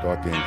Start the intro.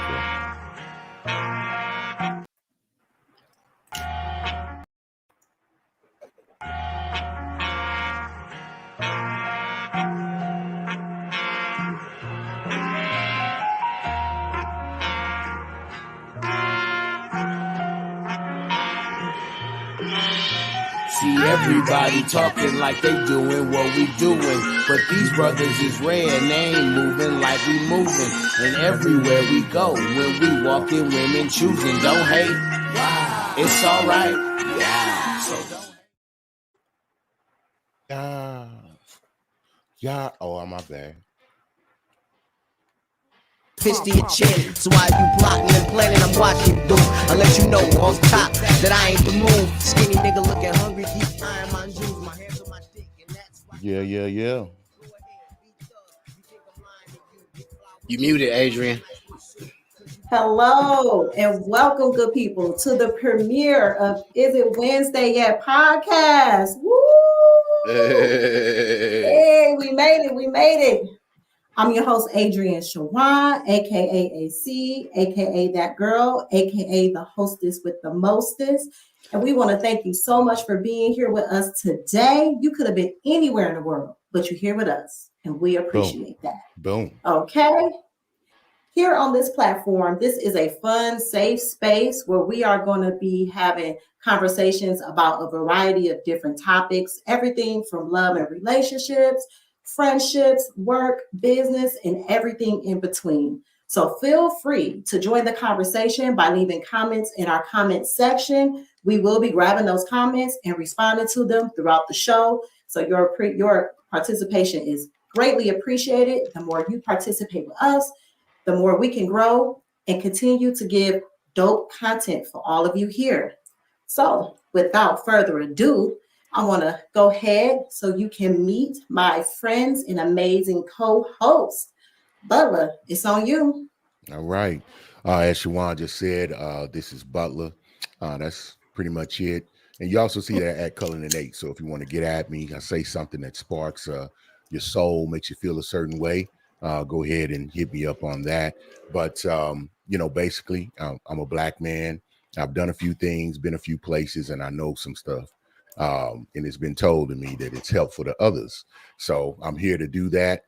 See everybody talking like they doing what we doing, but these brothers is rare and they ain't moving like we moving. And everywhere we go, when we walking, women choosing. Don't hate, wow, it's all right, yeah. So don't. Yeah. Oh, my bad. Fist to your chin, so while you plotting and planning, I'm watching you do. I'll let you know on top that I ain't the move. Skinny nigga looking hungry, keep eyeing my juice, my hands on my dick, and that's why. Yeah. You muted, Adrian. Hello and welcome, good people, to the premiere of Is It Wednesday Yet podcast. Woo! Hey, we made it. I'm your host, Adrian Shawan, aka AC, aka That Girl, aka the hostess with the mostest. And we want to thank you so much for being here with us today. You could have been anywhere in the world, but you're here with us, and we appreciate that. Boom. Okay. Here on this platform, this is a fun, safe space where we are going to be having conversations about a variety of different topics, everything from love and relationships, friendships, work, business, and everything in between. So feel free to join the conversation by leaving comments in our comment section. We will be grabbing those comments and responding to them throughout the show. So your participation is greatly appreciated. The more you participate with us, the more we can grow and continue to give dope content for all of you here. So without further ado, I want to go ahead so you can meet my friends and amazing co-hosts. Butler, it's on you. All right. As Shawan just said, this is Butler. That's pretty much it. And you also see that at Cullen and 8. So if you want to get at me, I say something that sparks your soul, makes you feel a certain way, go ahead and hit me up on that. But, basically, I'm a black man. I've done a few things, been a few places, and I know some stuff. And it's been told to me that it's helpful to others. So I'm here to do that,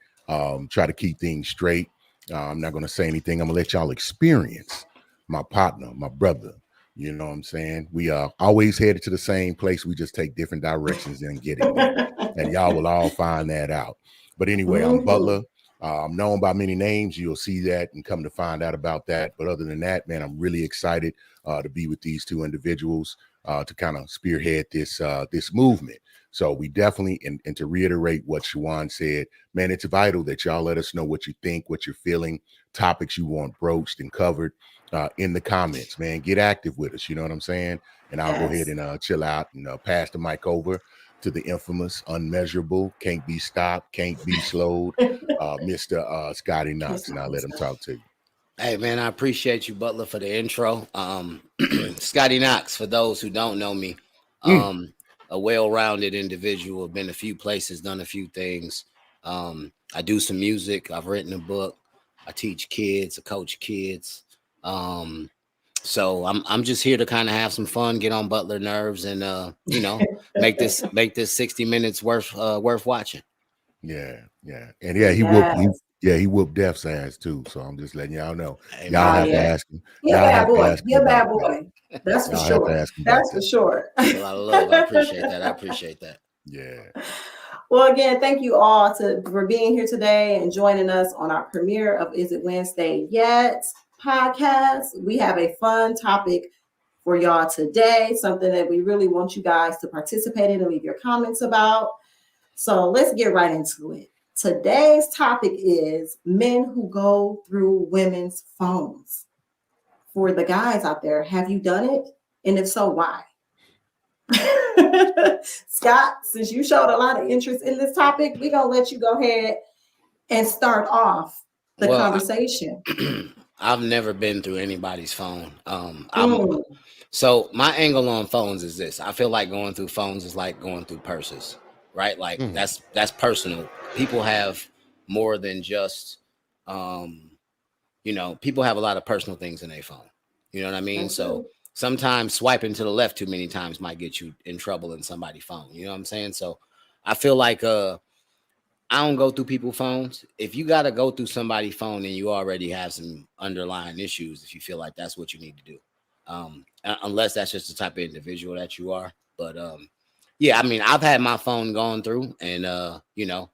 try to keep things straight. I'm not going to say anything. I'm going to let y'all experience my partner, my brother. You know what I'm saying? We are always headed to the same place. We just take different directions and get it there. And y'all will all find that out. But anyway, I'm Butler. I'm known by many names. You'll see that and come to find out about that. But other than that, man, I'm really excited to be with these two individuals to kind of spearhead this movement. So we definitely, and to reiterate what Shawan said, man, it's vital that y'all let us know what you think, what you're feeling, topics you want broached and covered in the comments, man. Get active with us. You know what I'm saying? And I'll go ahead and chill out and pass the mic over to the infamous, unmeasurable, can't be stopped, can't be slowed, Mr. Scotty Knox, and I'll let him talk to you. Hey, man, I appreciate you, Butler, for the intro. Scotty Knox, for those who don't know me, a well-rounded individual, have been a few places, done a few things. I do some music. I've written a book. I teach kids. I coach kids. So I'm just here to kind of have some fun, get on Butler nerves, and make this 60 minutes worth watching. Yeah, and he whooped Def's ass too. So I'm just letting y'all know. Y'all have to ask him. You're a bad boy. That's for sure. That's for sure. A lot of love. I appreciate that. Yeah. Well, again, thank you all for being here today and joining us on our premiere of Is It Wednesday Yet podcast. We have a fun topic for y'all today, something that we really want you guys to participate in and leave your comments about. So let's get right into it. Today's topic is men who go through women's phones. For the guys out there, have you done it? And if so, why? Scott, since you showed a lot of interest in this topic, we're going to let you go ahead and start off the conversation. I've never been through anybody's phone. So my angle on phones is this. I feel like going through phones is like going through purses, right? Like that's personal. People have more than just, you know, people have a lot of personal things in their phone. You know what I mean? That's So true. sometimes swiping to the left too many times might get you in trouble in somebody's phone. You know what I'm saying? So I feel like I don't go through people's phones. If you got to go through somebody's phone and you already have some underlying issues, if you feel like that's what you need to do, unless that's just the type of individual that you are. But yeah, I mean, I've had my phone gone through, and you know,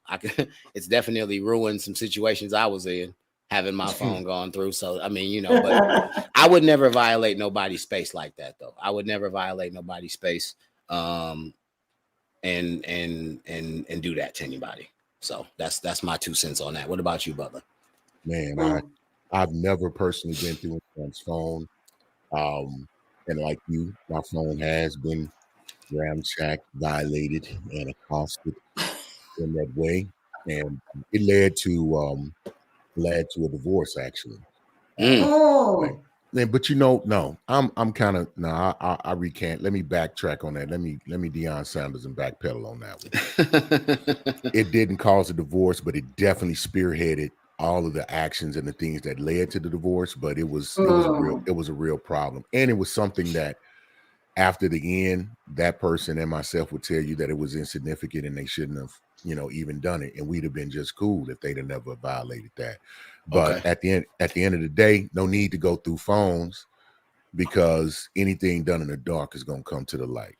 it's definitely ruined some situations I was in having my phone gone through. So I mean, you know, but I would never violate nobody's space like that, though. I would never violate nobody's space, and do that to anybody. So that's my 2 cents on that. What about you, Butler? Man, I've never personally been through anyone's phone. And like you, my phone has been ramshacked, violated, and accosted in that way. And it led to a divorce actually. Mm. Oh, But you know, no, I'm kind of no, I recant. Let me backtrack on that. Let me Deion Sanders and backpedal on that one. It didn't cause a divorce, but it definitely spearheaded all of the actions and the things that led to the divorce. But it was a real problem, and it was something that after the end, that person and myself would tell you that it was insignificant and they shouldn't have, you know, even done it, and we'd have been just cool if they'd have never violated that. But Okay. at the end of the day, no need to go through phones, because anything done in the dark is going to come to the light,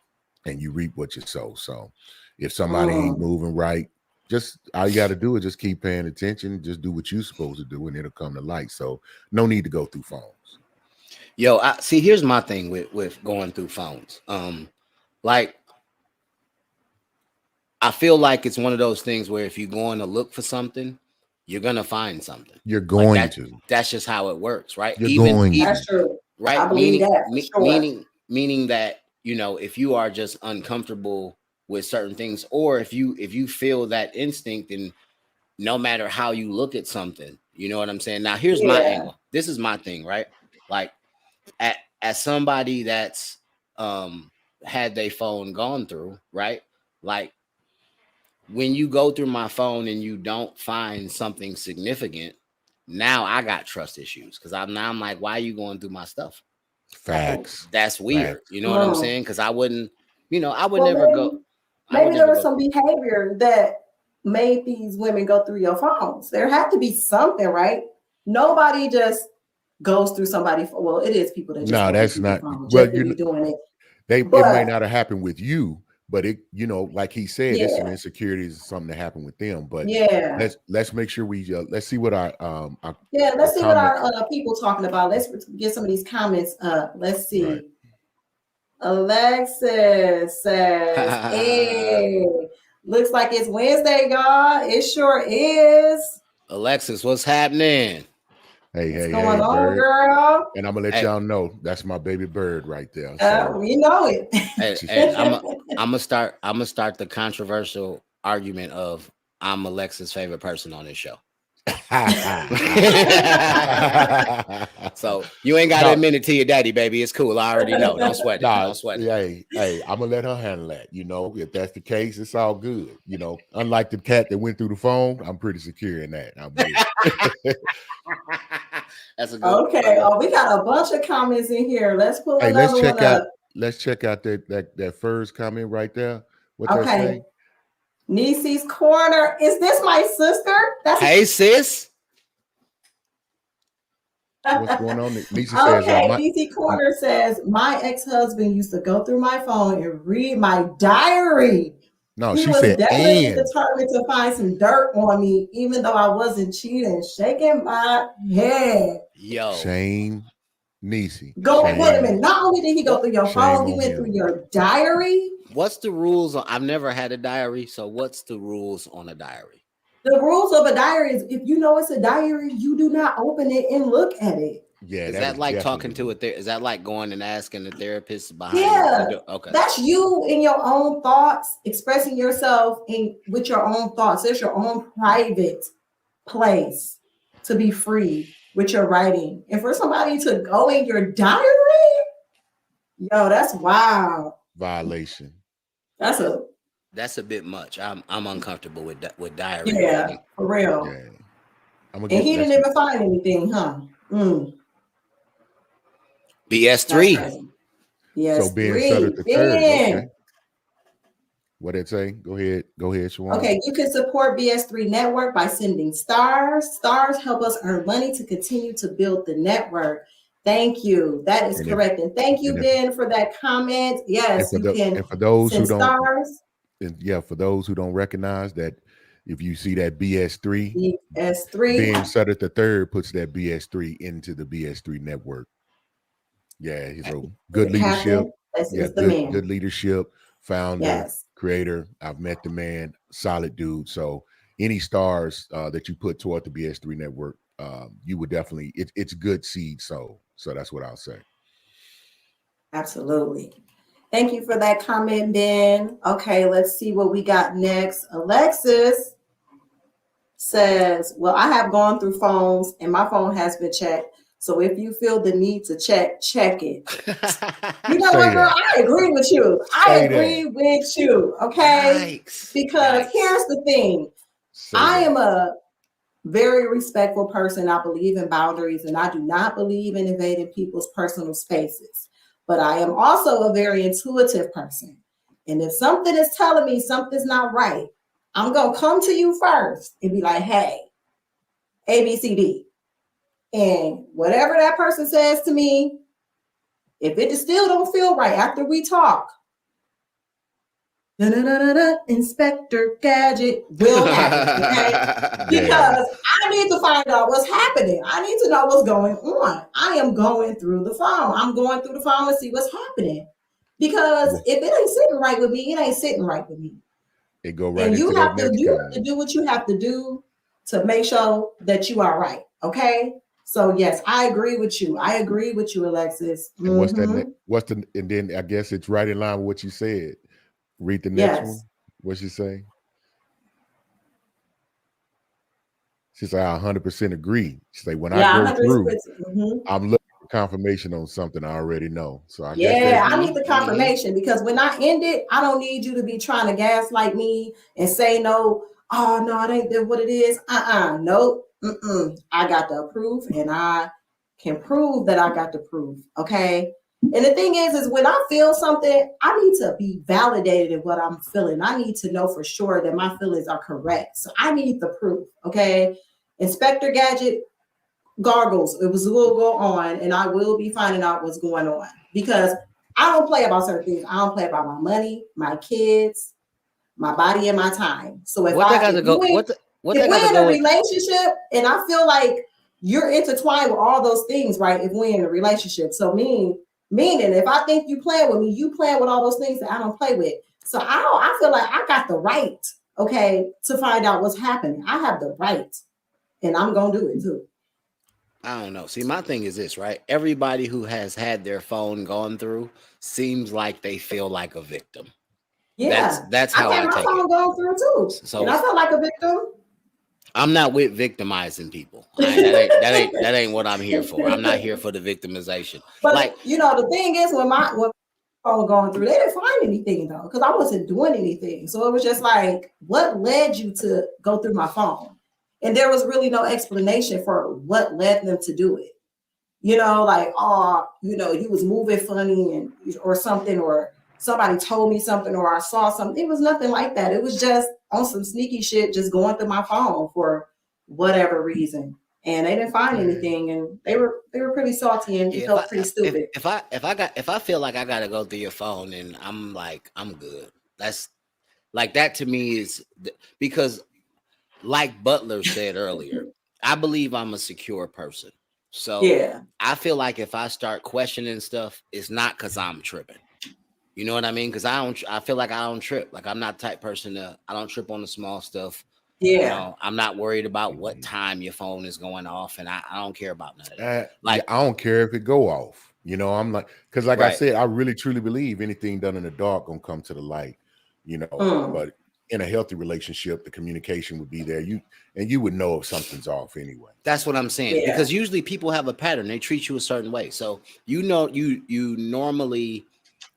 and you reap what you sow. So if somebody ain't moving right, just all you got to do is just keep paying attention, just do what you're supposed to do, and it'll come to light. So no need to go through phones. Yo, see, here's my thing with going through phones. Like, I feel like it's one of those things where if you're going to look for something, you're gonna find something. You're going Like to. that's just how it works, right? You're going to. that's true. right? I believe that for sure. Meaning that, you know, if you are just uncomfortable with certain things, or if you feel that instinct, and no matter how you look at something, you know what I'm saying? Now here's my angle. This is my thing, right? Like as somebody that's had their phone gone through, right? Like when you go through my phone and you don't find something significant, now I got trust issues, because I'm like, why are you going through my stuff? Facts. That's weird. Facts. You know what I'm saying? Because I wouldn't, you know, I would Well, never go. Maybe there was some behavior that made these women go through your phones. There had to be something, right? Nobody just goes through somebody. Well, it is people that just No, go that's through not. your phone, Well, just to be doing it. it may not have happened with you, but it, you know, like he said, it's some insecurities, something that happened with them. But let's make sure we let's see what our let's see what our people talking about. Let's get some of these comments up. Let's see. Right. Alexis says, "Hey, looks like it's Wednesday, y'all. It sure is." Alexis, what's happening? Hey, going on, Bird. girl? And I'm gonna let y'all know that's my baby Bird right there. So. We know it. Hey, I'm gonna start the controversial argument of I'm Alexis' favorite person on this show. So you ain't got to admit it to your daddy, baby. It's cool. I already know. Don't sweat it. Don't sweat it. Hey, I'm gonna let her handle that. You know, if that's the case, it's all good. You know, unlike the cat that went through the phone, I'm pretty secure in that. I'm good. That's a good. Okay. Oh, we got a bunch of comments in here. Let's pull another one up. Let's check out that first comment right there. What that say? Niecy's Corner. Is this my sister? Hey, sis. What's going on? Niecy says, Niecy Corner says, my ex-husband used to go through my phone and read my diary. No, he she was said, definitely determined to find some dirt on me, even though I wasn't cheating, shaking my head. Yo. Shame, Niecy. Wait a minute. Not only did he go through your phone, he went through your diary. What's the rules? I've never had a diary. So what's the rules on a diary? The rules of a diary is if you know it's a diary, you do not open it and look at it. Yeah, is that like talking to it? Is that like going and asking the therapist behind? Yeah, okay. That's you in your own thoughts, expressing yourself with your own thoughts. There's your own private place to be free with your writing. And for somebody to go in your diary, yo, that's wild. Violation. That's a bit much. I'm uncomfortable with diary. Yeah, for real. Yeah. And he didn't even find anything, huh? Mm, that's BS3. crazy. Yes, So Ben Sutter the third. Ben. Okay. What did it say? Go ahead, Shawan. Okay, you can support BS3 Network by sending stars. Stars help us earn money to continue to build the network. Thank you. That is correct. And thank you, Ben, for that comment. Yes, you can and for those who send don't, stars. for those who don't recognize that, if you see that BS3, BS3. Ben Sutter the third puts that BS3 into the BS3 network. Yeah, he's a good leadership. This Yeah, is the man. good leadership, founder, Yes. creator. I've met the man, solid dude. So any stars that you put toward the BS3 network, you would definitely, it's good seed. So that's what I'll say. Absolutely. Thank you for that comment, Ben. Okay, let's see what we got next. Alexis says, well, I have gone through phones and my phone has been checked. So if you feel the need to check it. You know what, girl? I agree with you. I agree with you. Okay. Because here's the thing. I am a very respectful person. I believe in boundaries and I do not believe in invading people's personal spaces. But I am also a very intuitive person. And if something is telling me something's not right, I'm going to come to you first and be like, hey, A, B, C, D. And whatever that person says to me, if it still don't feel right after we talk, Inspector Gadget will happen, okay? Because I need to find out what's happening. I need to know what's going on. I am going through the phone. I'm going through the phone to see what's happening. Because if it ain't sitting right with me, it ain't sitting right with me. It go right and into you that have to next you have comment. to do what you have to do to make sure that you are right. Okay. So yes, I agree with you. I agree with you, Alexis. And and then I guess it's right in line with what you said. Read the next one. What's she say? She said, I 100% agree. She said, when I go through, I'm looking for confirmation on something I already know. So I guess I need the confirmation because when I end it, I don't need you to be trying to gaslight me and say no. Oh no, it ain't what it is. Nope. I got the proof and I can prove that I got the proof. Okay. And the thing is when I feel something, I need to be validated in what I'm feeling. I need to know for sure that my feelings are correct. So I need the proof. Okay. Inspector Gadget gargles. It will go on and I will be finding out what's going on because I don't play about certain things. I don't play about my money, my kids, my body, and my time. So if we're in a relationship and I feel like you're intertwined with all those things, right? If we're in a relationship. So meaning if I think you playing with me, you playing with all those things that I don't play with. So I feel like I got the right, okay, to find out what's happening. I have the right and I'm going to do it too. I don't know. See, my thing is this, right? Everybody who has had their phone gone through seems like they feel like a victim. Yeah, that's how I take it. my phone gone through too, so and I felt like a victim. I'm not with victimizing people. That ain't what I'm here for. I'm not here for the victimization. But like the thing is, when my phone going through, they didn't find anything though, because I wasn't doing anything. So it was just like, what led you to go through my phone? And there was really no explanation for what led them to do it. Like, he was moving funny or something, or somebody told me something, or I saw something. It was nothing like that. It was just on some sneaky shit, just going through my phone for whatever reason. And they didn't find anything, and they were pretty salty and felt pretty stupid. If I feel like I gotta go through your phone, and I'm like, I'm good. That's like that to me is because, like Butler said earlier, I believe I'm a secure person. So yeah, I feel like if I start questioning stuff, it's not because I'm tripping. You know what I mean? Because I feel like I don't trip. Like I'm not the type person I don't trip on the small stuff. Yeah, I'm not worried about what time your phone is going off, and I don't care about none of that. Like I don't care if it go off. I'm like, because like I said, I really truly believe anything done in the dark gonna come to the light. But in a healthy relationship, the communication would be there. You would know if something's off anyway. That's what I'm saying. Because usually people have a pattern. They treat you a certain way. So you normally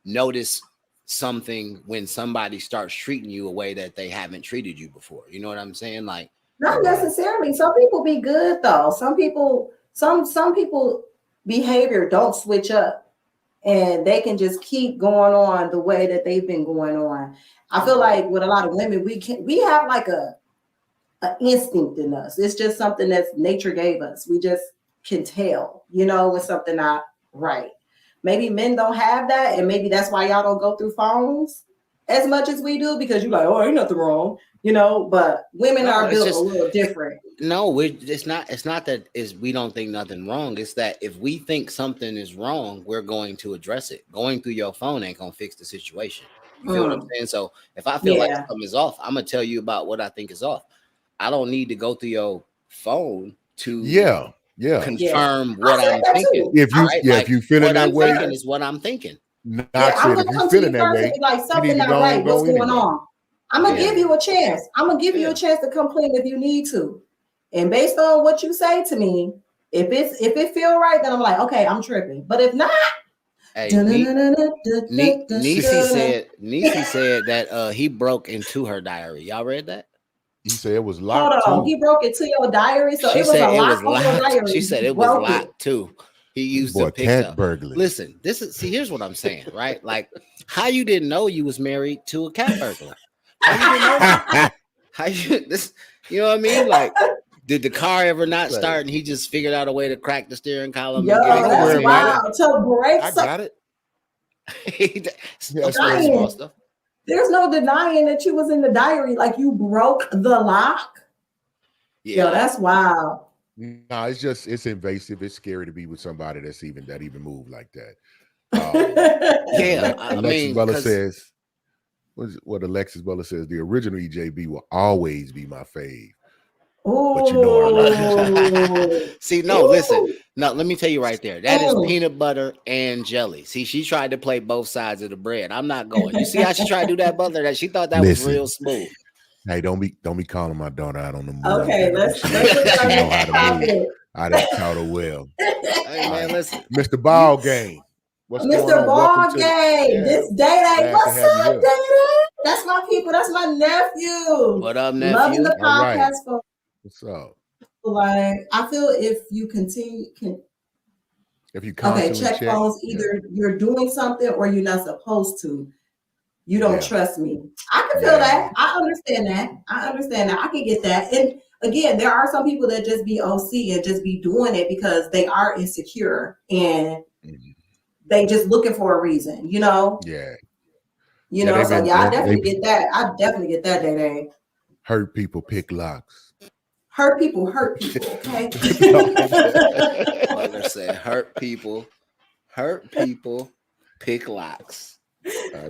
notice something when somebody starts treating you a way that they haven't treated you before. You know what I'm saying? Like not necessarily. Some people be good though. Some people some people behavior don't switch up, and they can just keep going on the way that they've been going on. I feel like with a lot of women, we have like a instinct in us. It's just something that nature gave us. We just can tell, when something not right. Maybe men don't have that, and maybe that's why y'all don't go through phones as much as we do, because you're like, oh, ain't nothing wrong, but women are built a little different. No, it's not that we don't think nothing wrong. It's that if we think something is wrong, we're going to address it. Going through your phone ain't gonna fix the situation. You feel what I'm saying? So if I feel like something is off, I'm gonna tell you about what I think is off. I don't need to go through your phone to confirm what I'm thinking. If you feeling that way, is what I'm thinking. I'm gonna come to you first and be like, something not right. What's going on? I'm gonna give you a chance. I'm gonna give you a chance to complain if you need to. And based on what you say to me, if it feel right, then I'm like, okay, I'm tripping. But if not, Niecy said that he broke into her diary. Y'all read that? He said it was locked. Hold on, he broke into your diary, so it was a lock on your diary. She said it was locked too. He used the pickup. Burglar. Listen, here's what I'm saying, right? Like, how you didn't know you was married to a cat burglar? You know what I mean? Like, did the car ever not start and he just figured out a way to crack the steering column? That's wild. To break, I got it. Small stuff. There's no denying that you was in the diary. Like, you broke the lock. Yeah, that's wild. No, it's invasive. It's scary to be with somebody that even move like that. Alexis Butler says, what Alexis Butler says, the original EJB will always be my fave. But I'm right. See, listen. No, let me tell you right there. That is peanut butter and jelly. See, she tried to play both sides of the bread. I'm not going. You see how she tried to do that, Butler? That she thought that was real smooth. Hey, don't be calling my daughter out on the move. Okay, let's know how to move. I done taught her well. Hey, man, listen. Mr. Ball Game. Mr. Ball Game. This Day-Day. What's up, Day-Day? That's my people. That's my nephew. What up, nephew? Loving the podcast. Right. What's up? Like, I feel if you check phones, either you're doing something or you're not supposed to. You don't trust me. I can feel that. I understand that. I can get that. And again, there are some people that just be OC and just be doing it because they are insecure and they just looking for a reason, Yeah. So I definitely get that. I definitely get that, Day-Day. Hurt people pick locks. Hurt people, okay? Mother said, hurt people, pick locks.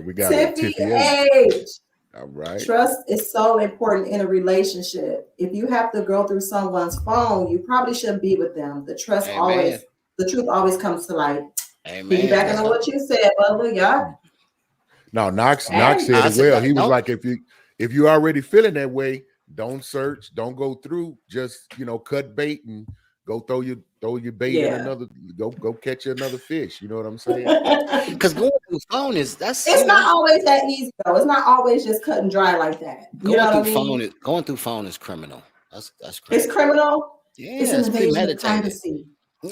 We got Tiffy H. All right. Trust is so important in a relationship. If you have to go through someone's phone, you probably shouldn't be with them. The truth always comes to light. Piggybacking on what you said, Butler, y'all. No, Knox said it well. He was like, if you already feeling that way, don't search, don't go through, just cut bait and go throw your bait in another, go catch another fish. You know what I'm saying? Because going through phone it's not always that easy though. It's not always just cut and dry like that. Going through phone is criminal. That's criminal. It's criminal. Yeah, it's an invasion of privacy.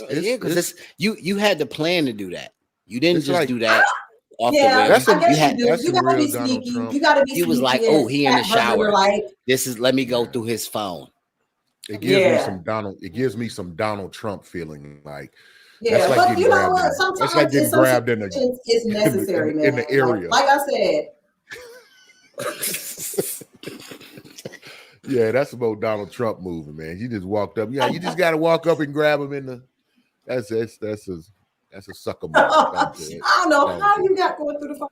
Yeah, because you had to plan to do that. You didn't just do that. You gotta be sneaky. You gotta be. He was like, "Oh, he in the shower. Let me go through his phone." It gives me some Donald Trump feeling. Like, that's like but you know what? Sometimes that's like getting grabbed in it's necessary, man. In the area. Like I said. Yeah, that's about Donald Trump moving, man. He just walked up. Yeah, you just got to walk up and grab him in the. That's a sucker move. I don't know how you got going through the phone.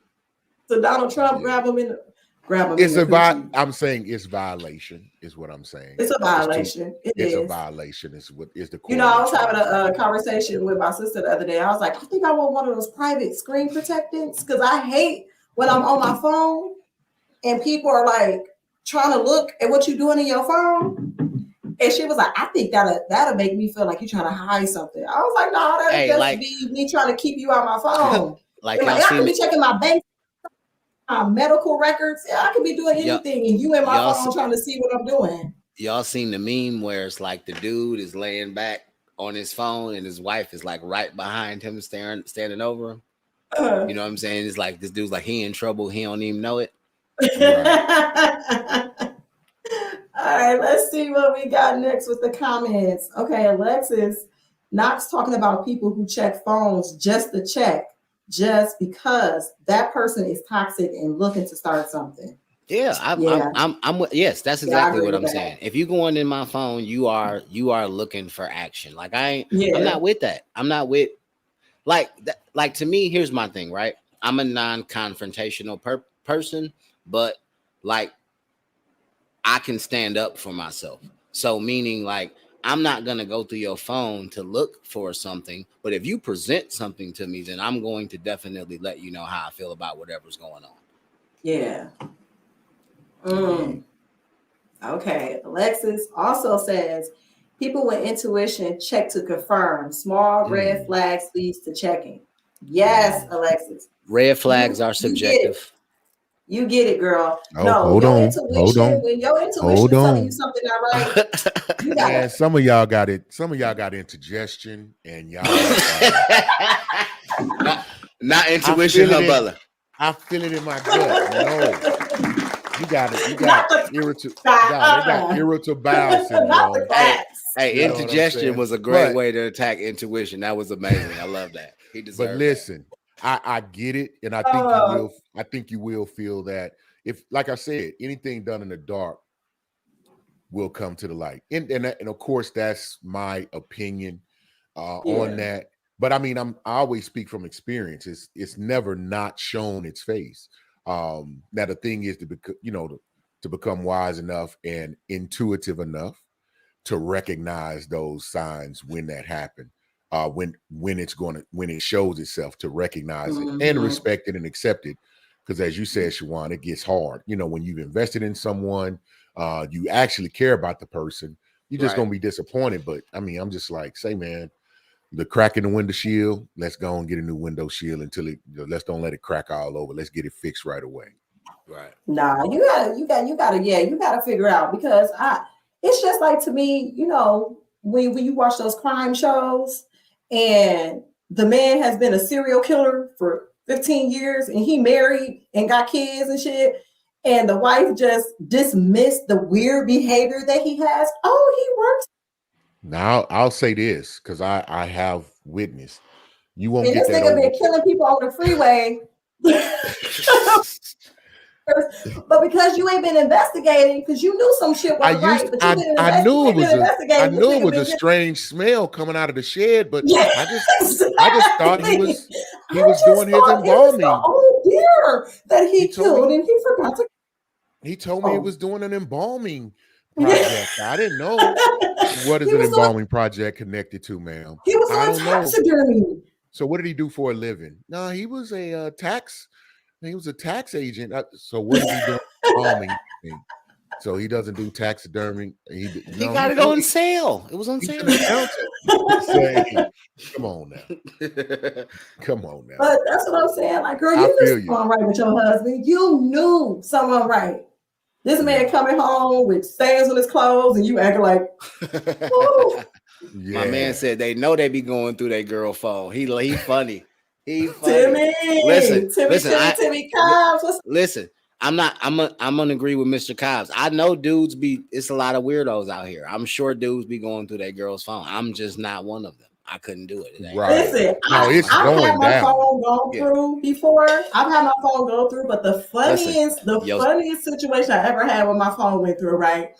So Donald Trump grab him. I'm saying it's violation. Is what I'm saying. It's a violation. It's a violation. It's what is the. I was having a conversation with my sister the other day. I was like, I think I want one of those private screen protectants because I hate when I'm on my phone and people are like trying to look at what you're doing in your phone. And she was like, I think that'll make me feel like you're trying to hide something. I was like, no, that'll be me trying to keep you on my phone. I could be checking my bank, my medical records. I could be doing anything, and you in my phone trying to see what I'm doing. Y'all seen the meme where it's like the dude is laying back on his phone, and his wife is like right behind him, standing over him. You know what I'm saying? It's like this dude's like he in trouble. He don't even know it. All right, let's see what we got next with the comments. Okay, Alexis Knox talking about people who check phones just to check, just because that person is toxic and looking to start something. Yeah, yes, that's exactly what I'm saying. If you go in my phone, you are looking for action. Like I'm not with that. I'm not with like that. Like to me, here's my thing, right? I'm a non-confrontational person, but like I can stand up for myself. So meaning like I'm not gonna go through your phone to look for something, but if you present something to me, then I'm going to definitely let you know how I feel about whatever's going on. Yeah. Okay. Alexis also says people with intuition check to confirm. Small red flags leads to checking. Yes, Alexis. Red flags are subjective. You get it, girl. Oh, no, hold on. When your intuition is telling you something not right, you got it. Some of y'all got it. Some of y'all got indigestion, and y'all not intuition, huh, brother? I feel it in my gut. No, you got it. You got irritable. They got irritable bowel syndrome. Hey, indigestion was a great way to attack intuition. That was amazing. I love that. He deserved. But listen. I get it, and I think you will feel that if, like I said, anything done in the dark will come to the light, and of course that's my opinion on that. But I mean, I always speak from experience. It's never not shown its face. Now the thing is to become wise enough and intuitive enough to recognize those signs when that happens. When it shows itself, to recognize it and respect it and accept it, because as you said, Shawan, it gets hard. When you've invested in someone, you actually care about the person. You're just gonna be disappointed. But I mean, I'm just like, say, man, the crack in the window shield. Let's go and get a new window shield until let's don't let it crack all over. Let's get it fixed right away. Right. Nah, you gotta figure out, because it's just like, to me, when you watch those crime shows. And the man has been a serial killer for 15 years and he married and got kids and shit. And the wife just dismissed the weird behavior that he has. Oh, he works. Now, I'll say this, because I have witnessed. You won't get this that. This nigga been killing people on the freeway. But because you ain't been investigating, because you knew some shit wasn't right, but I knew it was a strange smell coming out of the shed, but I just thought he was doing his embalming. Oh dear, that he killed and he forgot to. He told me he was doing an embalming project. I didn't know. What is an embalming project connected to, ma'am? He was on taxidermy. So what did he do for a living? No, he was a tax. He was a tax agent. So what is he doing? Embalming. So he doesn't do taxidermy. He got it on sale. It was on sale. Come on now. Come on now. But that's what I'm saying. Like, girl, you knew someone right with your husband. You knew someone right. This man coming home with stains on his clothes, and you acting like, oh. Yeah. My man said they know they be going through their girl phone. He funny. He funny. Timmy Cobbs. Listen, I'm gonna agree with Mr. Cobbs. I know dudes it's a lot of weirdos out here. I'm sure dudes be going through their girl's phone. I'm just not one of them. I couldn't do it. Right. Listen, I've had my phone go through before. I've had my phone go through, but the funniest situation I ever had when my phone went through, right,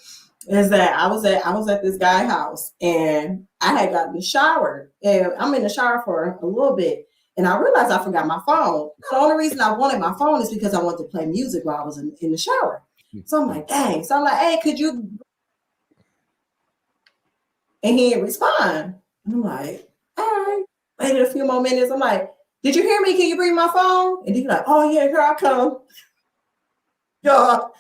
is that I was at this guy's house and I had gotten showered, and I'm in the shower for a little bit, and I realized I forgot my phone. The only reason I wanted my phone is because I wanted to play music while I was in the shower. So I'm like, dang. So I'm like, hey, could you? And he didn't respond. I'm like, all right. Waited a few more minutes. I'm like, did you hear me? Can you bring my phone? And he's like, oh yeah, here I come. Yo,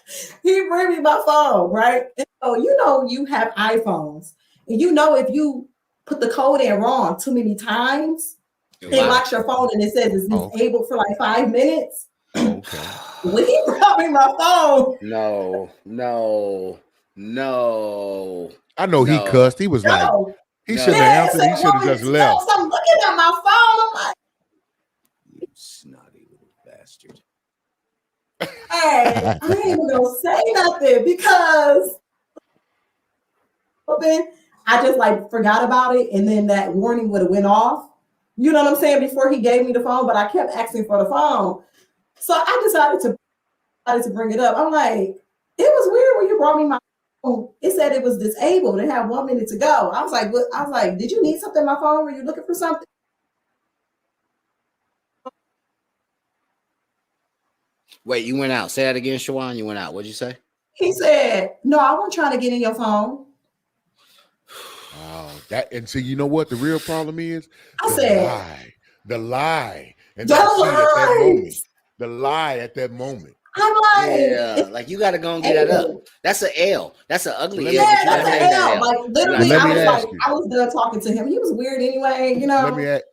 he bring me my phone, right? And so you have iPhones, and if you put the code in wrong too many times, it locks your phone and it says it's disabled for like 5 minutes. Okay. When he brought me my phone, no. I know he cussed. He was like, He No. shouldn't Yeah, have answered. so He should have woman, just left. so I'm looking at my phone. I'm like, You snotty little bastard. hey, I ain't even gonna say nothing because I just like forgot about it, and then that warning would have went off. You know what I'm saying? Before he gave me the phone, but I kept asking for the phone, so I decided to bring it up. I'm like, it was weird when you brought me my phone. It said it was disabled. It had 1 minute to go. I was like, what? I was like, did you need something on my phone? Were you looking for something? Wait, you went out. Say that again, Shawan. You went out. What'd you say? He said, no, I wasn't trying to get in your phone. Oh, that and see, you know what the real problem is? I The said, lie, and the then see at that moment, lies. the lie at that moment. I'm like, Yeah, like you gotta go and get that up. L. That's an L. That's an ugly Let L. me- But you Yeah, gotta that's take an that L. Like You literally, gotta Let I me was ask like, you. I was done talking to him. He was weird anyway, you know.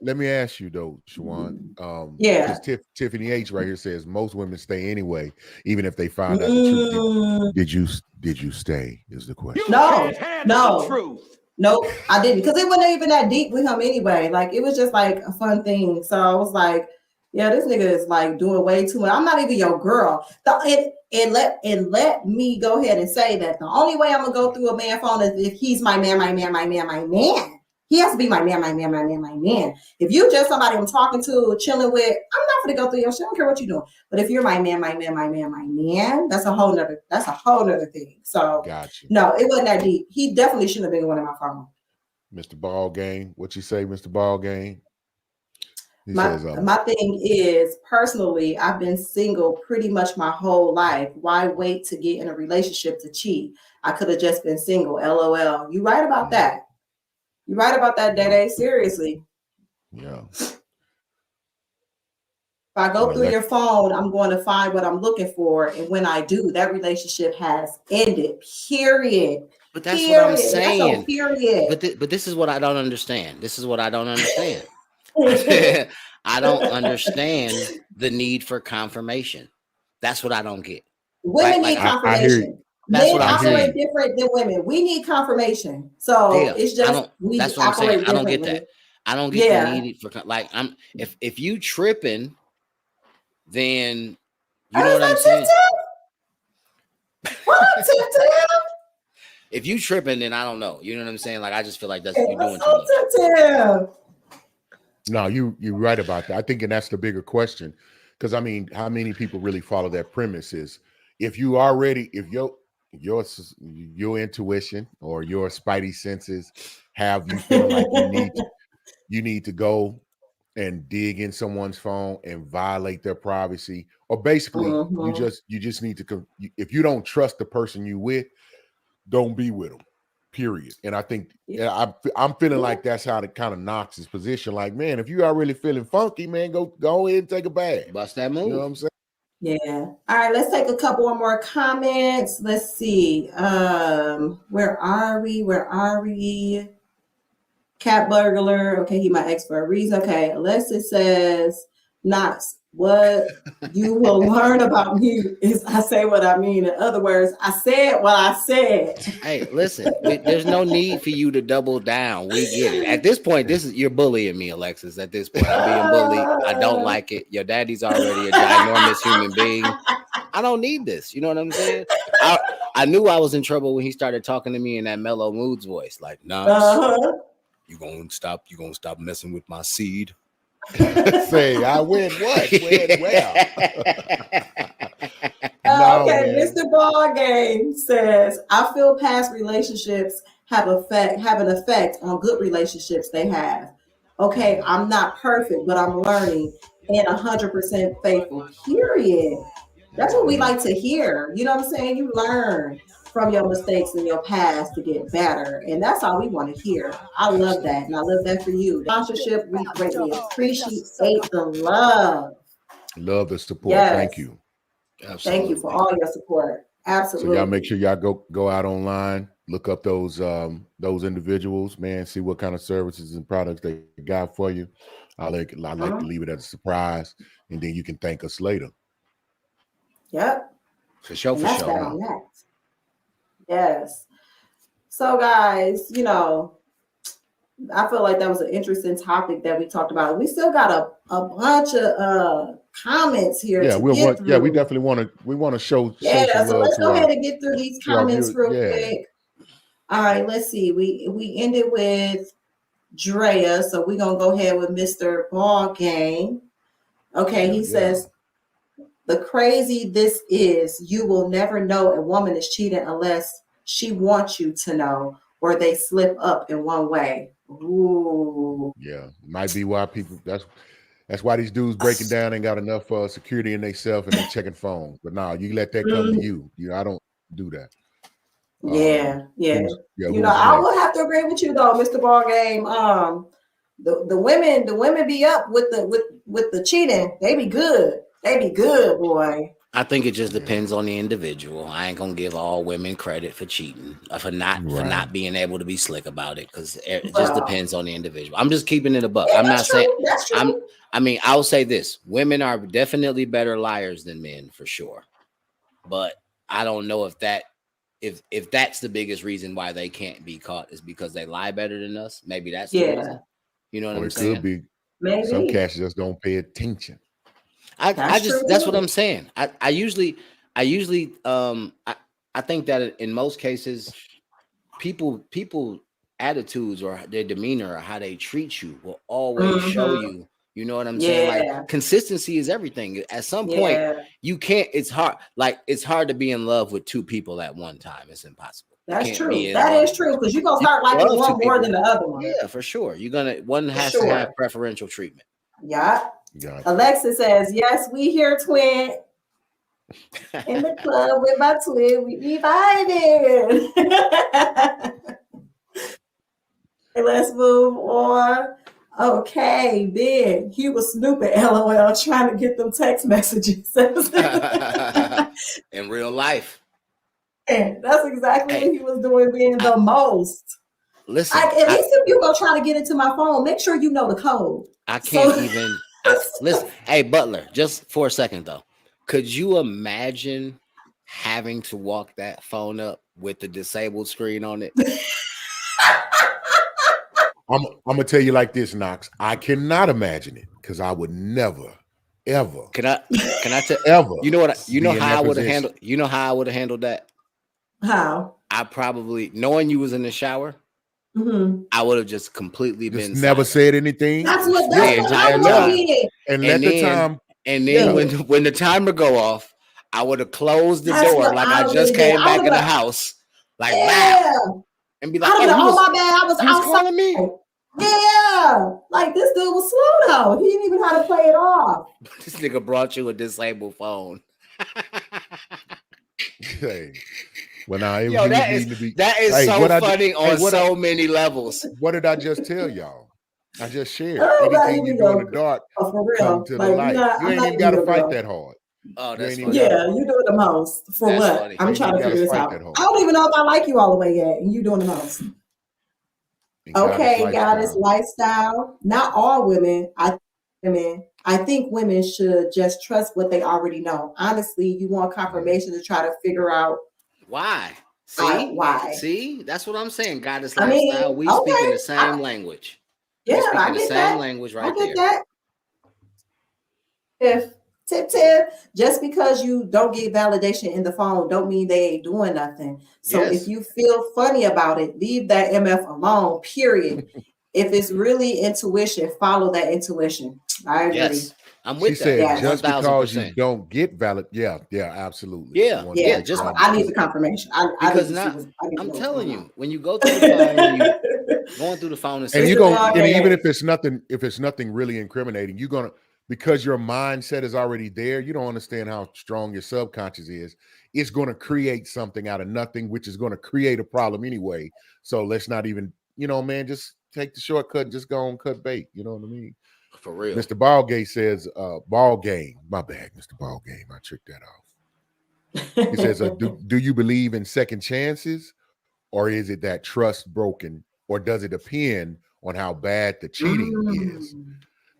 Let me ask you though, Shawan. Yeah. Because Tiffany H right here says most women stay anyway, even if they find out the truth. Mm, Did you stay? Is the question. no, no, nope, I didn't, because it wasn't even that deep with him anyway. Like it was just like a fun thing. So I was like, yeah, this nigga is like doing way too much. I'm not even your girl. And let me go ahead and say that the only way I'm gonna go through a man phone is if he's my man, my man, my man, my man. He has to be my man, my man, my man, my man. If you just somebody I'm talking to, chilling with, I'm not gonna go through your shit. I don't care what you're doing. But if you're my man, my man, my man, my man, that's a whole nother thing. So Gotcha. no, it wasn't that deep. He definitely shouldn't have been going on my phone. Mr. Ballgame. What you say, Mr. Ballgame? He My says, my thing is, personally, I've been single pretty much my whole life. Why wait to get in a relationship to cheat? I could have just been single. LOL. You right about that. You right about that, Dede. Seriously. yeah. If I go And through your phone, I'm going to find what I'm looking for. And when I do, that relationship has ended. Period. But that's what I'm Period. That's saying. a period. But this is what I don't understand. This is what I don't understand. I don't understand the need for confirmation. That's what I don't get. Women Like, need I hear you. confirmation. That's Men what I'm operate saying. different than women. We need confirmation. So Yeah, it's I just don't. we That's what I'm operate saying. I don't get differently. that. I don't get Yeah. the need for like. I'm if you tripping, then you know what I'm Is that saying. Tip? What up, Tip? If you tripping, then I don't know. You know what I'm saying? Like I just feel like that's you're doing What's too much. up, Tip? No, you're right about that. I think, and that's the bigger question, because I mean, how many people really follow that premise? Is if you already, if your intuition or your spidey senses have you feeling like you need to go and dig in someone's phone and violate their privacy, or basically Mhm. you just need to if you don't trust the person you with, don't be with them. Period. And I think I'm feeling like that's how it kind of knocks his position. Like, man, if you are really feeling funky, man, go ahead and take a bath. Bust that You know what move. I'm saying? Yeah. All right, let's take a couple more comments. Let's see. Where are we? Where are we? Cat burglar. Okay, he my ex for a reason. Okay, Alexis says, Knox, what you will learn about me is I say what I mean. In other words, I said what I said. Hey, listen. There's no need for you to double down. We get it. At this point, you're bullying me, Alexis. At this point, I'm being bullied. I don't like it. Your daddy's already a ginormous human being. I don't need this. You know what I'm saying? I knew I was in trouble when he started talking to me in that mellow moods voice. Like, Knox, you gonna stop messing with my seed. Say, I win what? When? Where? Okay, man. Mr. Ballgame says, I feel past relationships have an effect on good relationships they have. Okay, I'm not perfect, but I'm learning and 100% faithful. Period. That's what we like to hear. You know what I'm saying? You learn from your mistakes in your past to get better. And that's all we want to hear. I love that. And I love that for you. Sponsorship, we greatly appreciate the love. Love the support. Yes. Thank you. Absolutely. Thank you for all your support. Absolutely. So y'all make sure y'all go out online, look up those individuals, man, see what kind of services and products they got for you. I like to leave it as a surprise, and then you can thank us later. Yep. For sure, And for that's sure. that on that. Yes. So guys, I feel like that was an interesting topic that we talked about. We still got a bunch of comments here. Yeah, to we'll get want. Yeah, we through. definitely want to show Yeah, some so love let's to go our ahead and get through these comments viewers. real Yeah. quick. All right, let's see. We ended with Drea, so we're gonna go ahead with Mr. Ball Game. Okay, Yeah, he yeah. says the crazy this is, you will never know a woman is cheating unless she wants you to know, or they slip up in one way. Ooh. Yeah, might be why people. That's why these dudes breaking down ain't got enough security in themselves and they checking phones. But now you let that come to you. I don't do that. Yeah. Who's You know, I will have to agree with you though, Mr. Ball Game. The women be up with the cheating. They be good. They be good, boy. I think it just depends on the individual. I ain't gonna give all women credit for cheating, for not being able to be slick about it, because it just depends on the individual. I'm just keeping it a buck. Yeah, I'm not saying that's true. I'll say this: women are definitely better liars than men for sure, but I don't know if that's the biggest reason why they can't be caught is because they lie better than us. Maybe that's the reason. You know what I'm saying? Could be. Maybe Some cats just don't pay attention. That's what I'm saying. I usually I think that in most cases, people attitudes or their demeanor or how they treat you will always show you. You know what I'm saying? Like consistency is everything. At some point, you can't. It's hard to be in love with two people at one time. It's impossible. That's true. That is true, because you're gonna start liking one more than the other one. Yeah, for sure. One has to have preferential treatment. Yeah. Alexis says, yes, we here, twin. In the club with my twin, we be vibing. Okay, let's move on. Okay, then he was snooping, LOL, trying to get them text messages. In real life. And that's exactly what he was doing being the most. Listen, at least if you go try to get into my phone, make sure you know the code. I can't even listen. Hey, Butler, just for a second though, could you imagine having to walk that phone up with the disabled screen on it? I'm gonna tell you like this, Knox. I cannot imagine it because I would never, ever. Can I tell ever? You know what? You know how I would have handled. You know how I would have handled that. How? I probably, knowing you was in the shower, I would have just completely been never said anything. That's what I did. And let the time. And then when the timer go off, I would have closed the door like I just came back in the house, like wow, and be like, oh my bad, I was outside. Me. Yeah, like this dude was slow though. He didn't even know how to play it off. This nigga brought you a disabled phone. Hey. Well, now that is so funny on so many levels. What did I just tell y'all? I just shared. Anything you do in the dark, come to the light. You ain't even got to fight that hard. Oh, that's funny. Yeah, you doing the most. For what? Funny. I'm trying to figure this out. I don't even know if I like you all the way yet, and you doing the most. Okay, Goddess lifestyle. Not all women. I think women should just trust what they already know. Honestly, you want confirmation to try to figure out why. Why? See, that's what I'm saying. Goddess lifestyle. We speak in the same language. Yeah, I get that. Language right I get that. If tip, just because you don't get validation in the phone, don't mean they ain't doing nothing. So if you feel funny about it, leave that MF alone. Period. If it's really intuition, follow that intuition. I agree. Yes. I'm with she that. Said just because you don't get valid, yeah, absolutely. Yeah. Just I need the confirmation. I'm telling you, when you go through the phone, going through the phone, and you're gonna, and even if it's nothing really incriminating, you're gonna, because your mindset is already there. You don't understand how strong your subconscious is. It's gonna create something out of nothing, which is gonna create a problem anyway. So let's not even, man, just take the shortcut and just go and cut bait. You know what I mean? For real. Mr. Ballgame says, ball game. My bad, Mr. Ballgame. I tricked that off. He says, do you believe in second chances, or is it that trust broken, or does it depend on how bad the cheating is,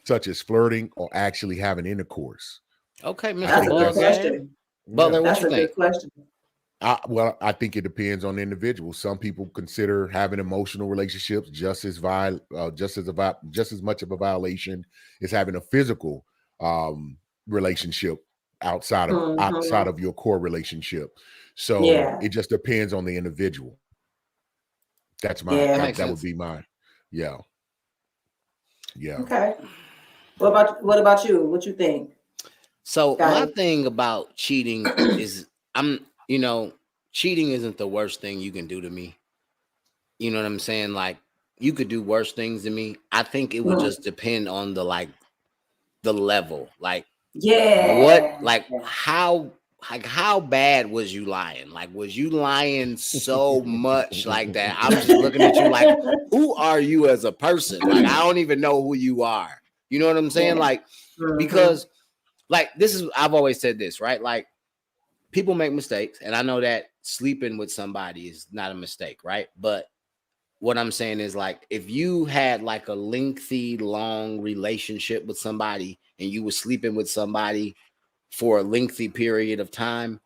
such as flirting or actually having intercourse? Okay, Mr. Ballgame. Butler, that's a good question. Well, I think it depends on the individual. Some people consider having emotional relationships just as much of a violation as having a physical relationship outside of your core relationship. So Yeah. it just depends on the individual. That's my Yeah. that would be my yeah. Okay. What about you? What you think? So Got my it. thing about cheating is cheating isn't the worst thing you can do to me. You know what I'm saying? Like, you could do worse things to me. I think it would just depend on the level. Like, Yeah. how bad was you lying? Like, was you lying so much like that? I'm just looking at you like, who are you as a person? Like, I don't even know who you are. You know what I'm saying? Yeah. Like, because like, I've always said this, right? Like, people make mistakes, and I know that sleeping with somebody is not a mistake, right? But what I'm saying is, like, if you had like a lengthy, long relationship with somebody and you were sleeping with somebody for a lengthy period of time,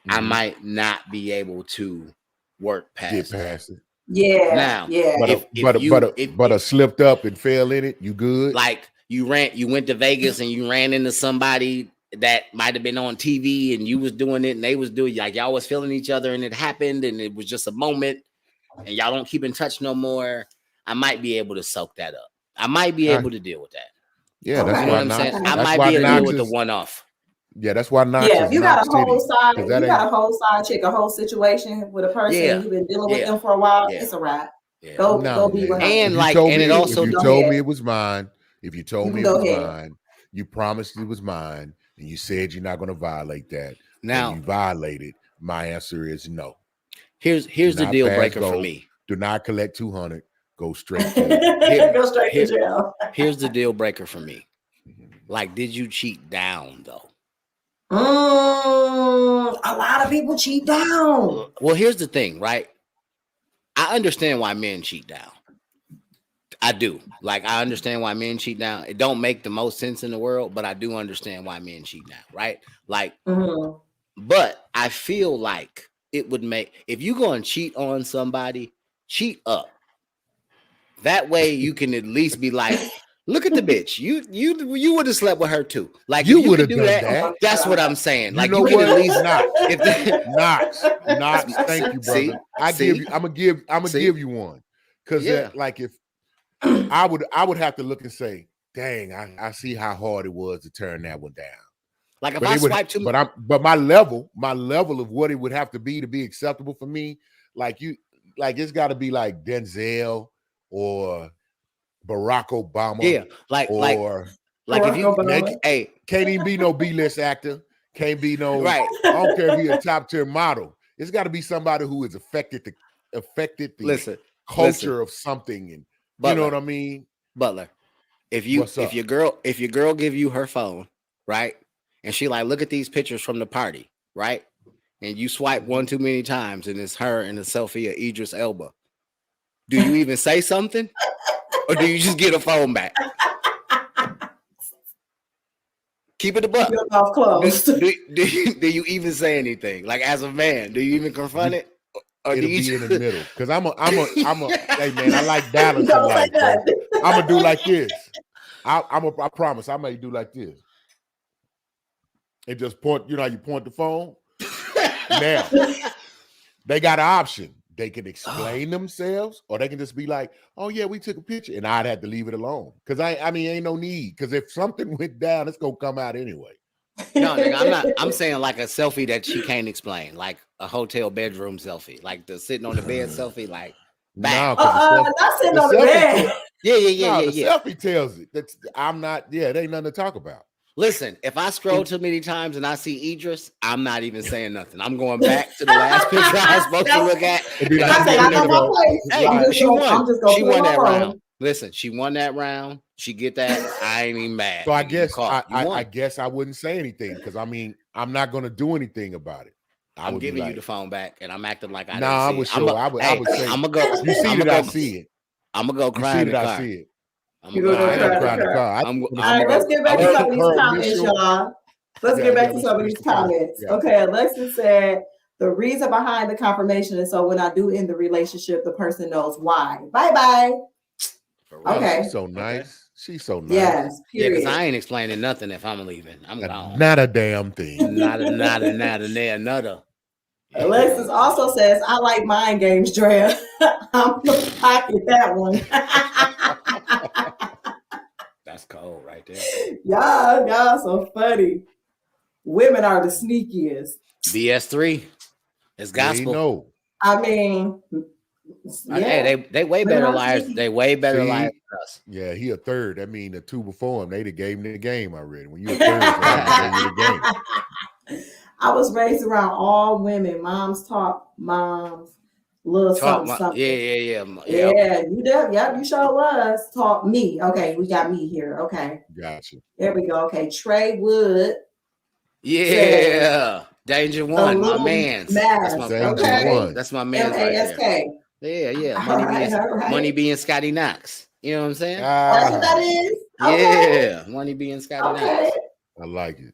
I might not be able to work past it. Yeah. Now, yeah. But a slipped up and fell in it, you good? Like, you went to Vegas and you ran into somebody that might have been on TV and you was doing it and they was doing, like, y'all was feeling each other and it happened and it was just a moment and y'all don't keep in touch no more. I might be able to soak that up. I might be able to deal with that. Yeah, that's You know why what I'm saying? I that's might why be able to Knox deal with the is- one-off. Yeah, that's why Knox Yeah, is if you got Knox a whole City, side, 'cause if that you got ain't- a whole side chick, a whole situation with a person, Yeah. you've been dealing with Yeah. them for a while, Yeah. it's a wrap. Yeah. Go No, be with her. And if you like, told and me, it also if you Go told ahead. me it was mine, if you told You me can it go was ahead. mine, you promised it was mine, and you said you're not going to violate that, now, and you violated, my answer is no. here's Do the not deal pass breaker for go. me. Do not collect 200. Go straight to Go straight to jail. Here's the deal breaker for me. Like, did you cheat down though? A lot of people cheat down. Well, here's the thing, right? I understand why men cheat down. I do. Like, I understand why men cheat down. It don't make the most sense in the world, but I do understand why men cheat down, right? Like, but I feel like it would make, if you go and cheat on somebody, cheat up. That way you can at least be like, look at the bitch. You would have slept with her too. Like, You if you would could have do done that. that. That's what I'm saying. You Like, know you can what? at least Knox. Thank you, brother. See? I'm gonna give you one, because Yeah. like, if I would have to look and say, dang, I see how hard it was to turn that one down. Like, if But I it would, swipe too much, but my level of what it would have to be acceptable for me, like it's got to be like Denzel or Barack Obama. yeah, like if you can't even be no B-list actor, can't be no right. I don't care if he's a top tier model. It's got to be somebody who has affected the culture of something, and Butler, you know what I mean. Butler, if your girl give you her phone, right, and she like, look at these pictures from the party, right, and you swipe one too many times and it's her in a selfie of Idris Elba, do you even say something, or do you just get a phone back? Keep it a buck. Your mouth closed. Do you even say anything? Like, as a man, do you even confront it? Or It'll do you be in the middle, because I'm a hey man, I like balance in Don't say life, bro. that. I'm gonna do like this. I promise I may do like this. And just point, you know how you point the phone? Now, they got an option. They can explain themselves, or they can just be like, oh yeah, we took a picture, and I'd have to leave it alone. Because I mean, ain't no need. Because if something went down, it's gonna come out anyway. No, nigga, I'm saying like a selfie that she can't explain, like a hotel bedroom selfie, like the sitting on the bed selfie, like back. Not sitting on the bed. Yeah. The selfie tells it. That's I'm not. Yeah, it ain't nothing to talk about. Listen, if I scroll too many times and I see Idris, I'm not even saying nothing. I'm going back to the last picture I was supposed to look at. Hey, she won that round. Listen, she won that round. She get that. I ain't even mad. So I guess I wouldn't say anything, because I mean, I'm not going to do anything about it. I'm giving you the phone back, and I'm acting like I I didn't see it. I would say, I'm gonna go. You see that I see it. I'm gonna go cry in the car. I see it. I'm gonna go cry in the car. All right, let's get back to some of these comments, y'all. Let's get back to some of these comments. Okay, Alexis said, The reason behind the confirmation is so when I do end the relationship, the person knows why. Bye bye. For real. Okay. She's so nice. She's so nice. Yes. Yeah, because Period. I ain't explaining nothing if I'm leaving. I'm gone. Not a damn thing. Not a there, another. Yeah. Alexis also says, I like mind games, Drea. I'm gonna pocket that one. That's cold right there. Y'all so funny. Women are the sneakiest. BS3. It's Yeah, you gospel. know. I mean, Hey, they way Women better are liars. sneaky. They way better See? liars than us. Yeah, he a third. That mean the two before him, they done gave him the game already. When you a third, they gave you the game. I was raised around all women. Moms taught moms, little something. Yeah. Yeah, you did. Yep, you sure was. Taught me. Okay, we got me here. Okay, Gotcha. there we go. Okay, Trey Wood. Yeah. Danger One, my little man's. mask, That's my Danger okay. One. That's my man's right there. MASK. Yeah. All right. Money being Scotty Knox. You know what I'm saying? That's what that Ah, is. Okay. Yeah. Money being Scotty Okay. Knox. I like it.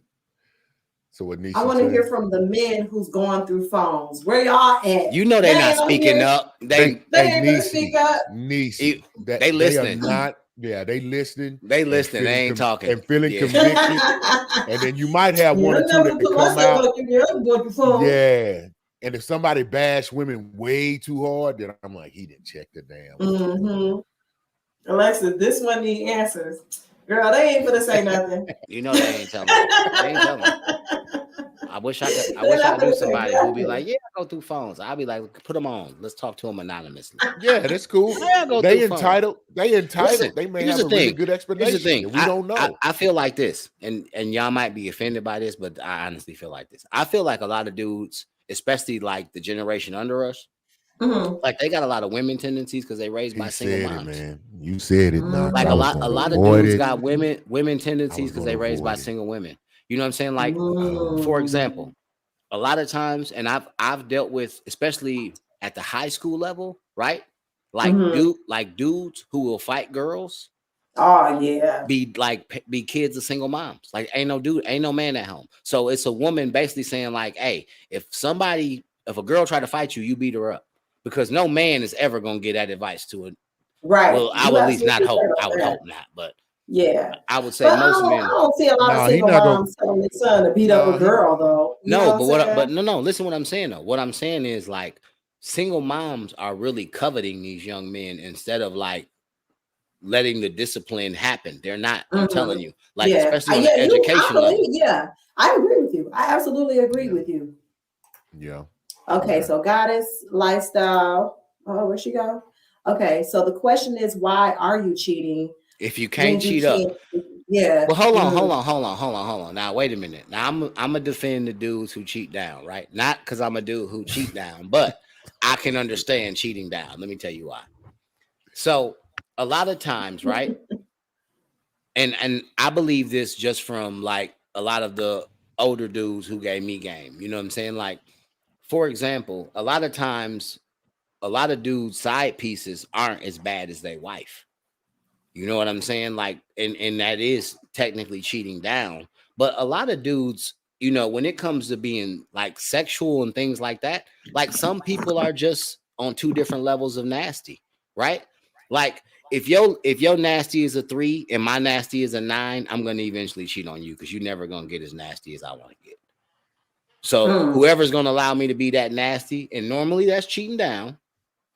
So what Nisha I want to said? hear from the men who's going through phones. Where y'all at? You know they're not ain't on speaking here. up. They ain't gonna speak up. Niecy. They listening. They are not. Yeah, they listening. They and listening. They feeling ain't talking. and feeling Yeah. convicted. And then you might have one or two that come out. Yeah. And if somebody bash women way too hard, then I'm like, he didn't check the damn. Mm-hmm. Alexa, this one need answers. Girl, they ain't gonna say nothing. You know they ain't telling me. They ain't telling me. I wish I knew somebody who'd be like, yeah, I go through phones. I'd be like, put them on. Let's talk to them anonymously. Yeah, that's cool. Yeah, go They through phones. entitled. Listen, They may here's have a the really thing. good Here's explanation. the thing. that we don't know. I feel like this, and y'all might be offended by this, but I honestly feel like this. I feel like a lot of dudes, especially like the generation under us, Mhm. like they got a lot of women tendencies because they raised by He single said it, moms. man. You said it, Knox. Like I a was lot gonna of avoid dudes it. got women tendencies because they gonna raised by avoid it. single women. You know what I'm saying? Like, Mm. for example, a lot of times, and I've dealt with, especially at the high school level, right? Like Mhm. dudes who will fight girls, Oh yeah. be kids of single moms. Like ain't no man at home. So it's a woman basically saying like, hey, if a girl try to fight you, you beat her up. Because no man is ever gonna get that advice to it. Right. Well, I You would at least not absolutely hope. right I on would that. hope not, but Yeah. I would say But most I men. don't see a lot No, of he single not gonna- moms telling their son to beat up No, a girl though. You know No, what I'm saying? no. Listen, what I'm saying though. What I'm saying is like single moms are really coveting these young men instead of like letting the discipline happen. They're not. I'm telling you, like yeah. especially on Yeah, the I education level. believe, yeah. I agree with you. I absolutely agree with you. Yeah. Okay, Yeah. so goddess lifestyle. Oh, where'd she go? Okay, so the question is, why are you cheating? If you when can't you cheat up. can't- Yeah. Well, hold Mhm. on. Now, wait a minute. Now, I'm gonna defend the dudes who cheat down, right? Not because I'm a dude who cheat down, but I can understand cheating down. Let me tell you why. So, a lot of times, right? And I believe this just from like a lot of the older dudes who gave me game. You know what I'm saying? Like, for example, a lot of times, a lot of dudes' side pieces aren't as bad as their wife. You know what I'm saying? Like, and that is technically cheating down. But a lot of dudes, you know, when it comes to being like sexual and things like that, like some people are just on two different levels of nasty, right? Like if your nasty is a 3 and my nasty is a 9, I'm gonna eventually cheat on you because you're never gonna get as nasty as I want to get. So whoever's gonna allow me to be that nasty, and normally that's cheating down.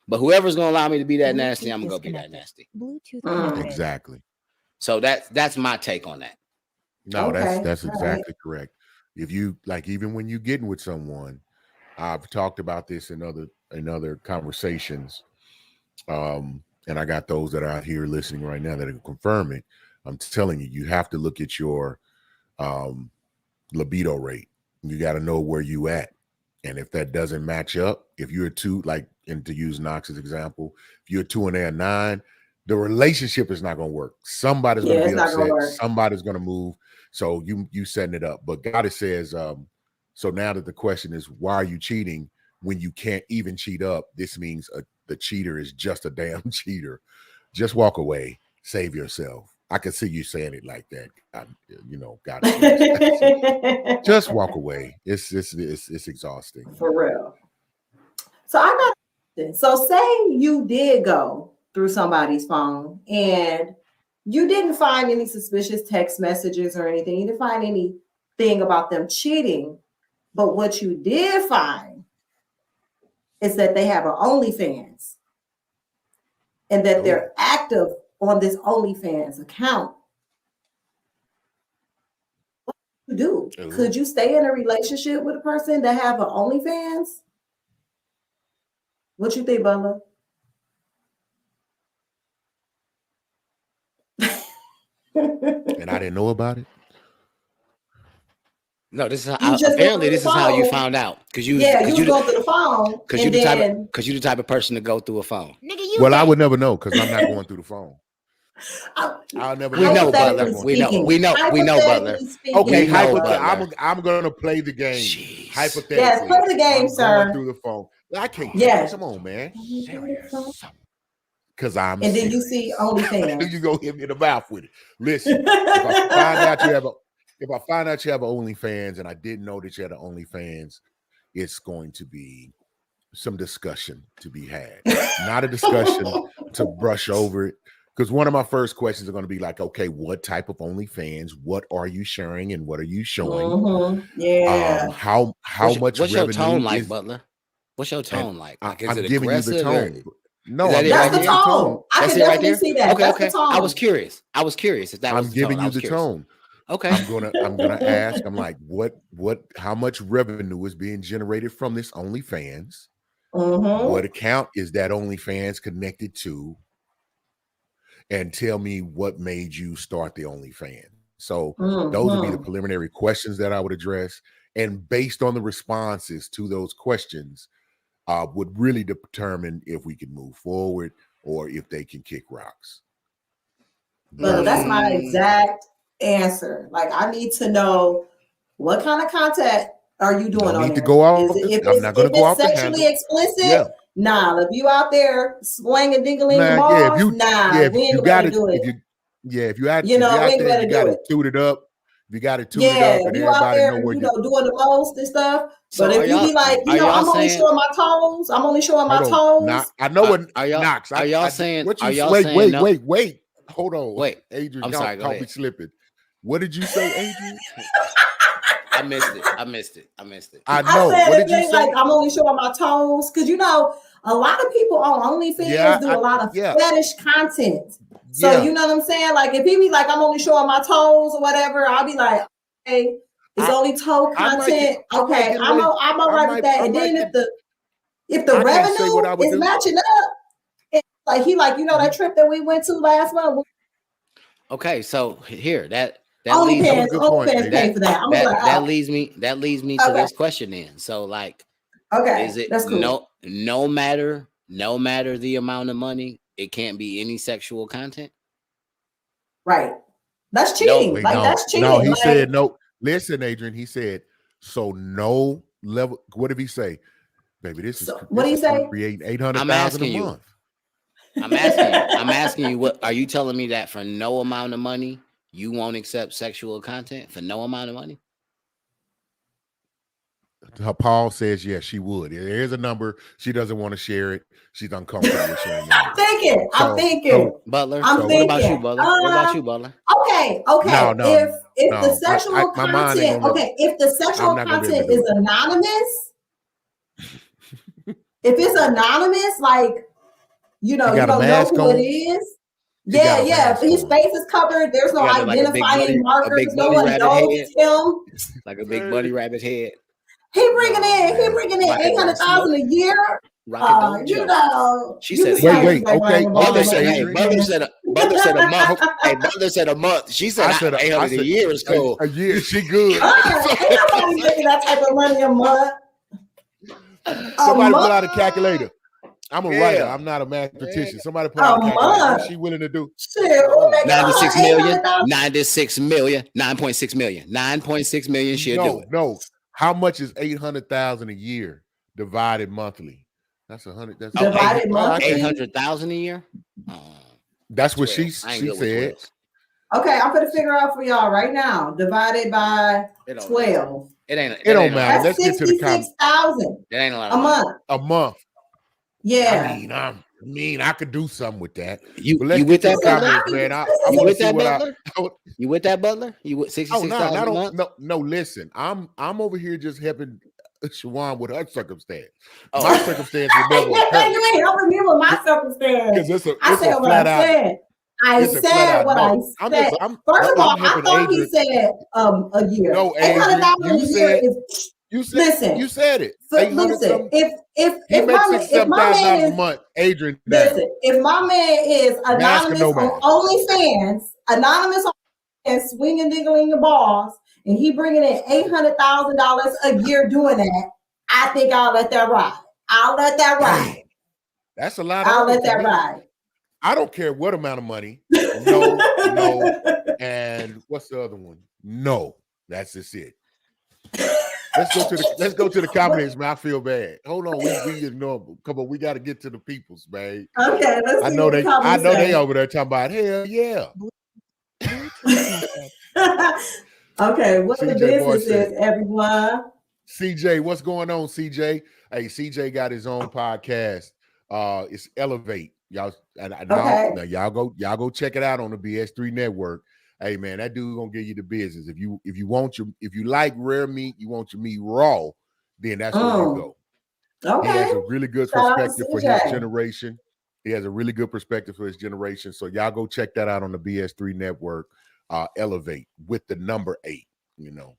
But whoever's gonna allow me to be that nasty, I'm gonna go be that nasty. Bluetooth connected. Exactly. So that's my take on that. No, Okay, that's all right. exactly correct. If you like, even when you're getting with someone, I've talked about this in other conversations. And I got those that are out here listening right now that can confirm it. I'm telling you, you have to look at your libido rate. You got to know where you at. And if that doesn't match up, if you're 2, like, and to use Knox's example, if you're 2 and they're 9, the relationship is not going to work. Somebody's going to it's be not gonna work. upset. Somebody's going to move. So you setting it up. But God says, so now that the question is, why are you cheating when you can't even cheat up? This means the cheater is just a damn cheater. Just walk away. Save yourself. I can see you saying it like that. Got it. Just walk away. It's exhausting. For real. So I got this. So say you did go through somebody's phone and you didn't find any suspicious text messages or anything. You didn't find anything about them cheating. But what you did find is that they have an OnlyFans and that they're active on this OnlyFans account. What do you do? Ooh. Could you stay in a relationship with a person that have an OnlyFans? What you think, Butler? And I didn't know about it. No, this is You how, just apparently go this through is the how you phone. found out. Because you Yeah, you go through the phone. because and you then the type of person to go through a phone. Well, I would never know because I'm not going through the phone. I- I'll never We know, Butler. hypothetically We know. speaking- We know, Butler. hypothetically speaking, Okay, We know, I'm Butler. gonna play the game. Jeez. Hypothetically, Yes, play the game, I'm sir. Going through the phone. I can't. Yes. Come on, man. And Because I'm. then you serious. see OnlyFans. You go hit me in the mouth with it. Listen, if I find out you have an OnlyFans and I didn't know that you had an OnlyFans, it's going to be some discussion to be had. Not a discussion to brush over it. Because one of my first questions are going to be like, okay, what type of OnlyFans? What are you sharing and what are you showing? Mhm. Yeah. How much What's your revenue tone like, is, Butler? What's your tone like? Like, is I'm it giving you the aggressive or- tone. No, Is that I'm it That's right the giving you tone. I That's can it right definitely there? see that. Okay, That's okay. the tone. I was curious if that was I'm the giving tone. I you was the curious. tone. Okay. I'm gonna ask. I'm like, how much revenue is being generated from this OnlyFans? Mhm. What account is that OnlyFans connected to? And tell me what made you start the OnlyFans. So those would be the Mhm. preliminary questions that I would address. And based on the responses to those questions, would really determine if we can move forward or if they can kick rocks. But that's my Mm. exact answer. Like, I need to know what kind of content are you doing Don't on need to there? go off Is the- it, if I'm it's, not gonna if go it's off the sexually handle. explicit, Yeah. nah. If you out there swinging, diggling Nah, balls, yeah, if you we ain't got gonna it, do it. if you out You if know, you we out ain't there, gonna you do got it it. tooted up. If you got it tooted Yeah, up, and if you out everybody there, know where you you. know, doing the most and stuff. So But are if you be y'all like, are y'all I'm only saying showing my toes. I'm only showing my Hold on, toes. Knox. I know are, what are y'all Knox. are y'all I, saying what are you y'all wait, saying no? wait. Hold on. Wait, Adrian, I'm y'all sorry, go caught me ahead. slipping. What did you say, Adrian? I missed it. I I know. said What if did you they like, say? I'm only showing my toes because a lot of people on OnlyFans Yeah, do a lot of yeah. fetish content. So Yeah. you know what I'm saying? Like if he be like, I'm only showing my toes or whatever, I'll be like, okay, it's I- only toe I might content. get- I might Okay, get I'm away- all right with that. I And might then get- if the I can't say what I revenue would is do. matching up, it's like he like that trip that we went to last month. Okay, so here that That was a OnlyFans, good point, OnlyFans Adrian. pay for that. I'm gonna be like, that oh, leads me to Okay. this question then. So like, okay, is it that's cool. no matter the amount of money, it can't be any sexual content? Right. That's No, cheating. Wait, Like no, that's cheating. no. He Like, said no. Listen, Adrian. He said so. No level. What did he say, baby? This is So, what do you this is say? creating 800,000 I'm a asking you. month. I'm asking you what are you telling me that for no amount of money you won't accept sexual content for no amount of money? Paul says yes, she would. There's a number. She doesn't want to share it. She's uncomfortable with sharing. I'm thinking. Butler, I'm what about you, thinking, Butler? What about you, Butler? Okay. No, if no. the sexual My mind ain't content, gonna let okay, if the sexual I'm not gonna be able to content do is anonymous, if it's anonymous, like you got a don't know mask who on? it is. He got a Yeah. mask His on. face is covered. There's no He got like a big identifying buddy markers. No rabbit one knows head. it's him. Like a big bunny rabbit head. He bringing in Rocking on 800,000 a year. Rocking on Joe. She said, Wait, okay. Butler said, Okay, hey, Butler said a month. Hey, Butler said a month. She said, I said 800 a year is cool. A year, she good. Ain't nobody making that type of money a month. Somebody month? pull out a calculator. I'm a writer. Yeah. I'm not a mathematician. Somebody pull out a calculator. month? What's she willing to do? Shit, who making 96 million, 800,000? 96 million, 9.6 million, 9.6 million. She'll do it. No. How much is 800,000 a year divided monthly? That's 100. That's Divided monthly? 800,000 a year. That's what she I ain't good with said. 12s. Okay, I'm gonna figure out for y'all right now. Divided by It don't 12. It don't matter. That's Let's get to the comment. 66,000 It ain't a lot a of money. month. A month. Yeah. I mean, I could do something with that. You But let's you get with to that, the Butler? comments, man. I You want to with see that, what Butler? You with that, Butler? You with Oh 66,000 no, a month? no. Listen, I'm over here just helping Shawan with her circumstance. Oh. My circumstance would never You occur ain't helping me with my circumstance. because I it's said a what I flat out. said. I It's a flat said out what no. I said. First of all, I helping thought he Adrian. said a year. No, $800 Adrian, a year is you said listen. you said it. So 800 listen, something. if He makes if my man $67,000 a is month. Adrian, down. listen, if my man is Mask or anonymous no on mask. OnlyFans and swinging dingling your balls, and he bringing in $800,000 a year doing that, I think I'll let that ride. I'll let that ride. Dang, that's a lot. I'll on it let to that me. ride. I don't care what amount of money. No, and what's the other one? No, that's just it. Let's go to the comments, man. I feel bad. Hold on, we ignore. Come on, we got to get to the peoples, man. Okay, let's see what the comments they say. over there talking about hell yeah. Okay, what the CJ business Boy is, said. everyone. CJ, what's going on, CJ? Hey, CJ got his own podcast. It's Elevate. Y'all, now y'all go check it out on the BS3 network. Hey man, that dude gonna give you the business. If you like rare meat, you want your meat raw, then that's where you go. Okay. He has a really good Shout out to perspective for CJ. his generation. He has a really good perspective for his generation. So y'all go check that out on the BS3 network. Elevate with the number 8. You know.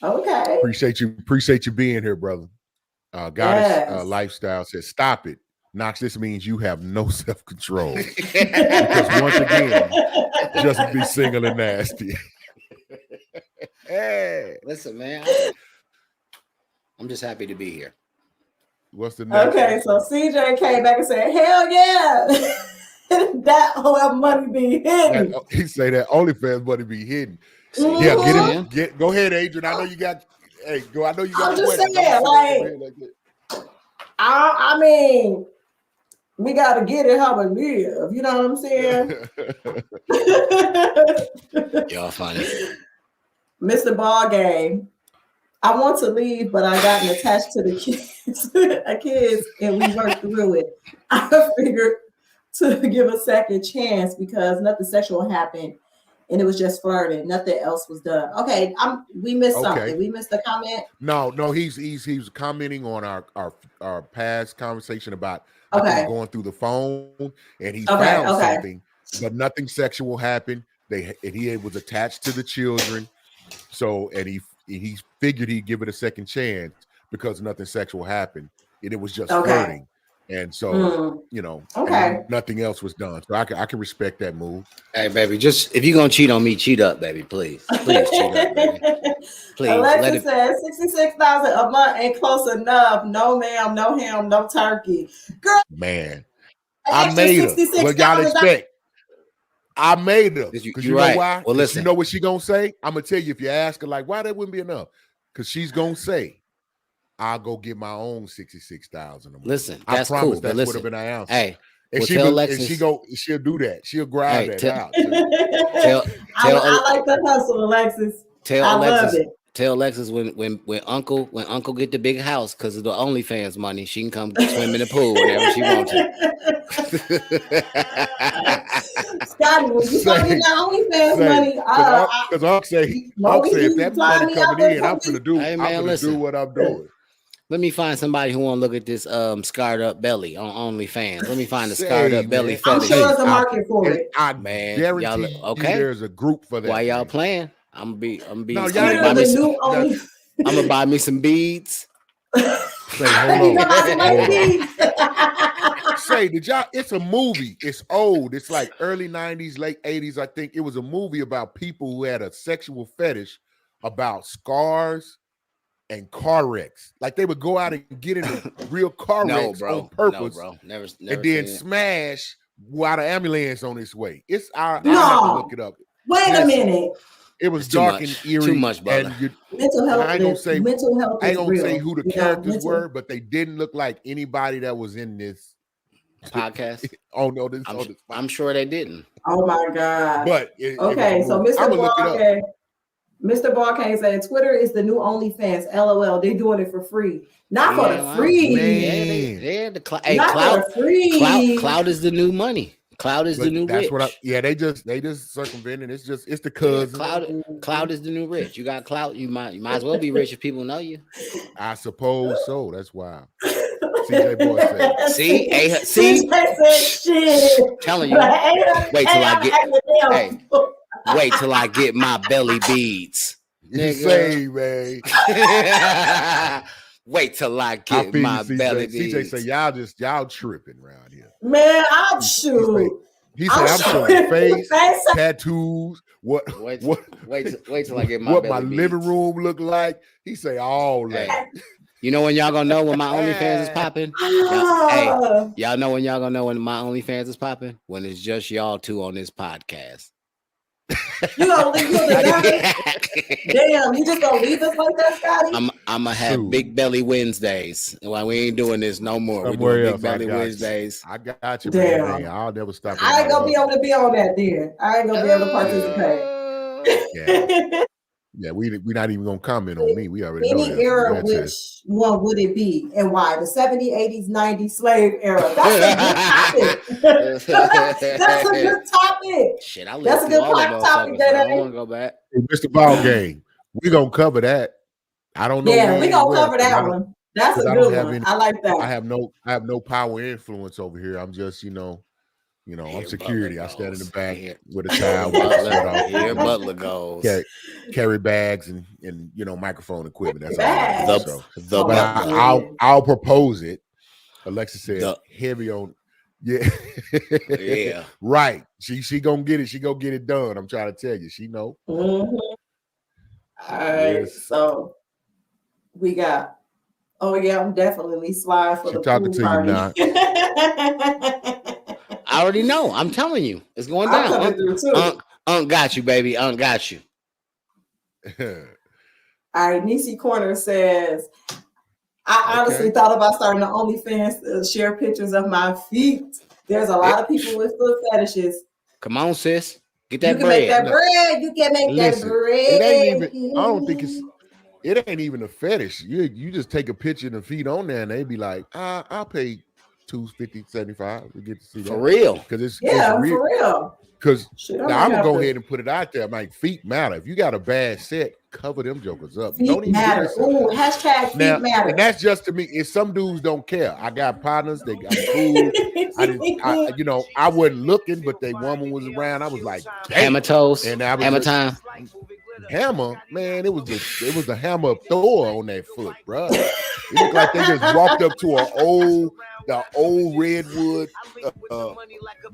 Okay. Appreciate you being here, brother. Goddess Lifestyle says, stop it. Knox, this means you have no self-control. Because once again, just be single and nasty. Hey. Listen, man. I'm just happy to be here. What's the next Okay, so CJ came back and said, hell yeah. That whole money be hidden. He say that OnlyFans money be hidden. Mm-hmm. Yeah, go ahead, Adrian. I know you got go. I know you got I'm just questions. saying, I mean, we gotta get it how we live. You know what I'm saying? Y'all funny. Mr. Ball Game. I want to leave, but I gotten attached to the kids, and we worked through it. I figured to give a second chance because nothing sexual happened, and it was just flirting. Nothing else was done. Okay, we missed something. We missed the comment. No, he's commenting on our past conversation about going through the phone, and he found something, but nothing sexual happened. He was attached to the children, so and he figured he'd give it a second chance because nothing sexual happened, and it was just flirting, and so nothing else was done. So I can respect that move. Hey, baby, just if you're gonna cheat on me, cheat up, baby, please cheat up, baby. Please. Alexis says 66,000 a month ain't close enough. No, ma'am, no ham, no turkey. Girl, man, I made her. What y'all expect? I made her because you know why? Well, listen, you know what she gonna say? I'm gonna tell you if you ask her like why that wouldn't be enough, because she's gonna say, "I'll go get my own 66,000 a month." Listen, I that's promise cool. that would have been our answer. Hey, and she'll do that. She'll grab that out. I like the hustle, Alexis. Love it. Tell Alexis when Uncle get the big house because of the OnlyFans money, she can come swim in the pool whenever she wants to. Scotty, when you come get that OnlyFans money, because Uncle say if that money coming in, I'm gonna do what I'm doing. Let me find somebody who want to look at this scarred up belly on OnlyFans. Let me find a scarred up belly fetish. I'm sure there's a market for it. I guarantee you there's a group for that. Why y'all playing? I'm gonna buy me some beads. Say, hold on. Say, did y'all? It's a movie. It's old. It's like early 90s, late 80s. I think it was a movie about people who had a sexual fetish about scars and car wrecks. Like they would go out and get into real car wrecks on purpose. No, bro. Never and then smash while the ambulance on its way. I have to look it up. Wait a minute. It was dark and eerie. Too much, brother. Mental health. I ain't gonna say who the characters were, but they didn't look like anybody that was in this podcast? Oh no, this. I'm sure they didn't. Oh my God. But Okay, so Mr. Barkay, Mr. Barkay said Twitter is the new OnlyFans. LOL. They doing it for free. Not for the free. Man. For the free. Cloud is the new money. Cloud is the new that's rich. what they just circumventing. It's the cousin. Cloud is the new rich. You got clout. You might as well be rich if people know you. I suppose so. That's wild. CJ Boy said. See, CJ said shit. Telling you. Wait till I get my belly beads. You say, man. Wait till I get my belly beads. CJ say y'all tripping around here. Man, I'm shoot. He said I'm showing face, tattoos. Wait till I get my what belly my beads. living room look like. He say all that. Hey, you know when y'all gonna know when my OnlyFans is popping? Y'all know when y'all gonna know when my OnlyFans is popping? When it's just y'all two on this podcast. You gonna leave us? Damn, you just gonna leave us like that, Scotty? I'm gonna have Big Belly Wednesdays. Well, we ain't doing this no more. We're doing Big Belly Wednesdays. I got you, man. I'll never stop. I ain't gonna be able to be on that then. I ain't gonna be able to participate. Yeah, we not even gonna comment on me. We already know. Any era, which one would it be and why? The 70s, 80s, 90s slave era. That's a good topic. That's a good topic. Shit, that's a good topic. I don't want to go back. Mr. Ball Game. We gonna cover that. I don't know. Yeah, we gonna cover that one. That's a good one. I like that. I have no power influence over here. I'm just, I'm security. I stand in the back with a towel. Here Butler goes. Carry bags and microphone equipment. That's all. But I'll propose it. Alexa said heavy on. Yeah. Right. She gonna get it. She gonna get it done. I'm trying to tell you. She know. Mm-hmm. All right. So we got. Oh yeah, I'm definitely slide for the talking to party. You now. I already know. I'm telling you, it's going down. Unc got you, baby. Unc got you. All right, Nisi Corner says, I honestly thought about starting an OnlyFans to share pictures of my feet. There's a lot of people with foot fetishes. Come on, sis. Get that bread. Make that bread. You can make that bread. It ain't even, I don't think it ain't even a fetish. You just take a picture of the feet on there and they be like, I'll pay $250, $75 to get to see that. For real. Because it's for real. Because I'm gonna go ahead and put it out there. Like, feet matter. If you got a bad set, cover them jokers up. Feet don't even matter. Ooh, hashtag feet matter. And that's just to me. If some dudes don't care, I got partners. They got cool. I wasn't looking, but the woman was around. I was like, hammer toes. And I was hammer time. Hammer, man. It was the hammer of Thor on that foot, bro. It looked like they just walked up to the old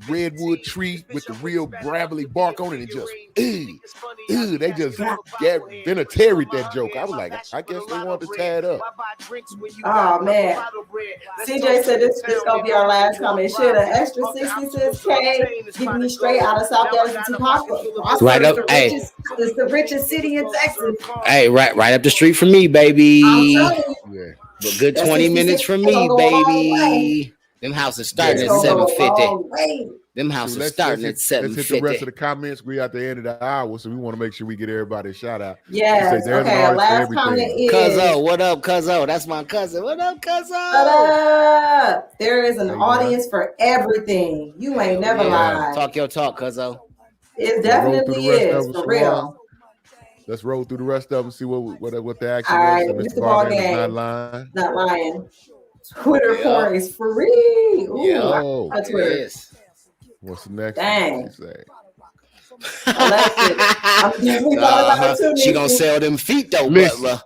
redwood tree with the real gravelly bark on it and just they just venerated that joke. I was like, I guess they wanted to tie it up. Oh man. CJ said this is gonna be our last comment. Shit, an extra 66K getting me straight out of South Dallas to Tupac. Right up, it's the richest city in Texas. Hey, right up the street from me, baby. I'm telling you. But good 20 minutes from me, baby. Them houses starting at 750. Them houses starting at 750. Let's hit the rest of the comments. We at the end of the hour, so we want to make sure we get everybody a shout out. Yes. Okay. Last comment is Cuzzo. What up, Cuzzo? That's my cousin. What up, Cuzzo? What up? There is an audience for everything. You ain't never lied. Talk your talk, Cuzzo. It definitely is for real. Let's roll through the rest of them. See what the action is. All right, Mr. Ball Game not lying. Twitter porn is free. Ooh, yeah. Twitter. What's the next? Dang. She gonna sell them feet though, Butler.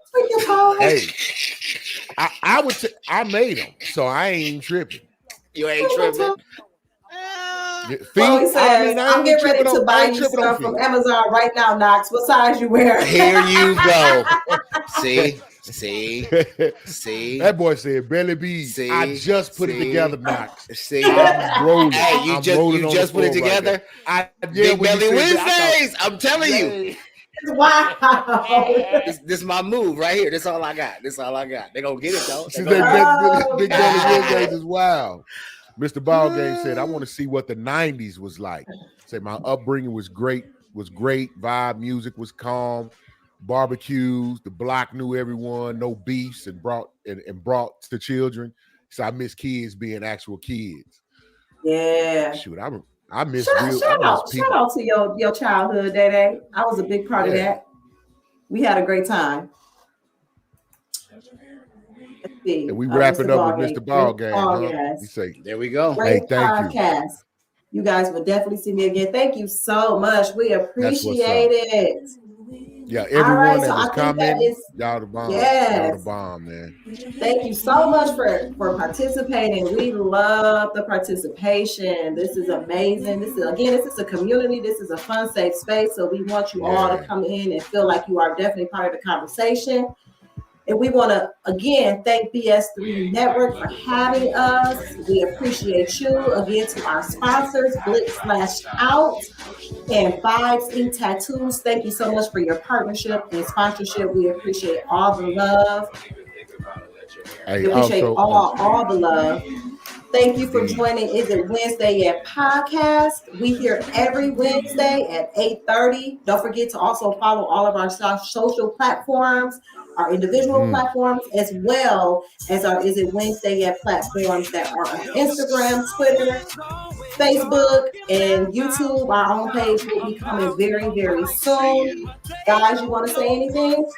Hey, I made them, so I ain't tripping. You ain't tripping. He says, I'm getting ready to buy you stuff from Amazon right now, Knox. What size you wear? Here you go. See. That boy said belly beads. I just put it together, Knox. See, I'm rolling. Hey, you just put it together. Big Belly Wednesdays. I'm telling you. Wow. This is my move right here. This all I got. They gonna get it though. Big Belly Wednesdays is wild. Mr. Ballgame said, I want to see what the 90s was like. Say my upbringing was great. Vibe, music was calm, barbecues, the block knew everyone, no beefs, and brought to children. So I miss kids being actual kids. Yeah. Shoot, I miss Shout out to your childhood, Day. I was a big part of that. We had a great time. And we wrap it up with Mr. Ballgame. Huh? We say, there we go. Great thank podcast. You guys will definitely see me again. Thank you so much. We appreciate it. Yeah, everyone right, that so was commenting, y'all the bomb. Yes. Y'all the bomb, man. Thank you so much for participating. We love the participation. This is amazing. This is a community. This is a fun, safe space. So we want you all to come in and feel like you are definitely part of the conversation. And we want to, again, thank BS3 Network for having us. We appreciate you. Again, to our sponsors, Blitz/Out and Vibes Ink Tattoos. Thank you so much for your partnership and sponsorship. We appreciate all the love. We appreciate all the love. Thank you for joining Is It Wednesday Yet podcast. We here every Wednesday at 8:30. Don't forget to also follow all of our social platforms, our individual platforms, as well as our Is It Wednesday Yet platforms that are on Instagram, Twitter, Facebook, and YouTube. Our own page will be coming very, very soon. Guys, you want to say anything?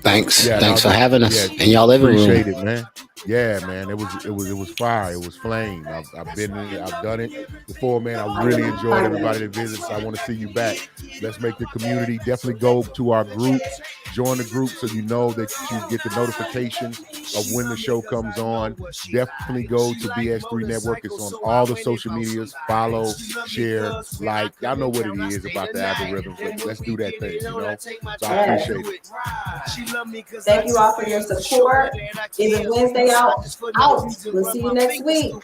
Thanks for having us in y'all living room. Appreciate it, man. Yeah, man, it was fire. It was flame. I've been in it. I've done it before, man. I really enjoyed everybody that visits. I want to see you back. Let's make the community. Definitely go to our groups, join the group so you know that you get the notifications of when the show comes on. Definitely go to BS3 Network. It's on all the social medias. Follow, share, like. Y'all know what it is about the algorithm. Let's do that thing, you know. So I appreciate it. Thank you all for your support. Is It Wednesday out. We'll see you next week.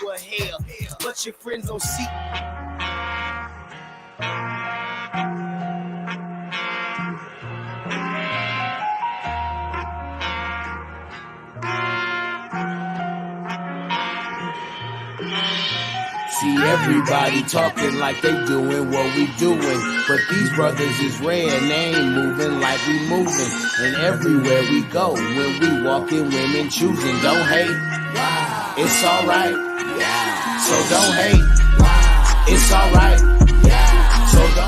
But your friends don't see. See everybody talking like they doing what we doing, but these brothers is rare and they ain't moving like we moving. And everywhere we go, when we walking, women choosing. Don't hate, it's alright. So don't hate, it's alright. So don't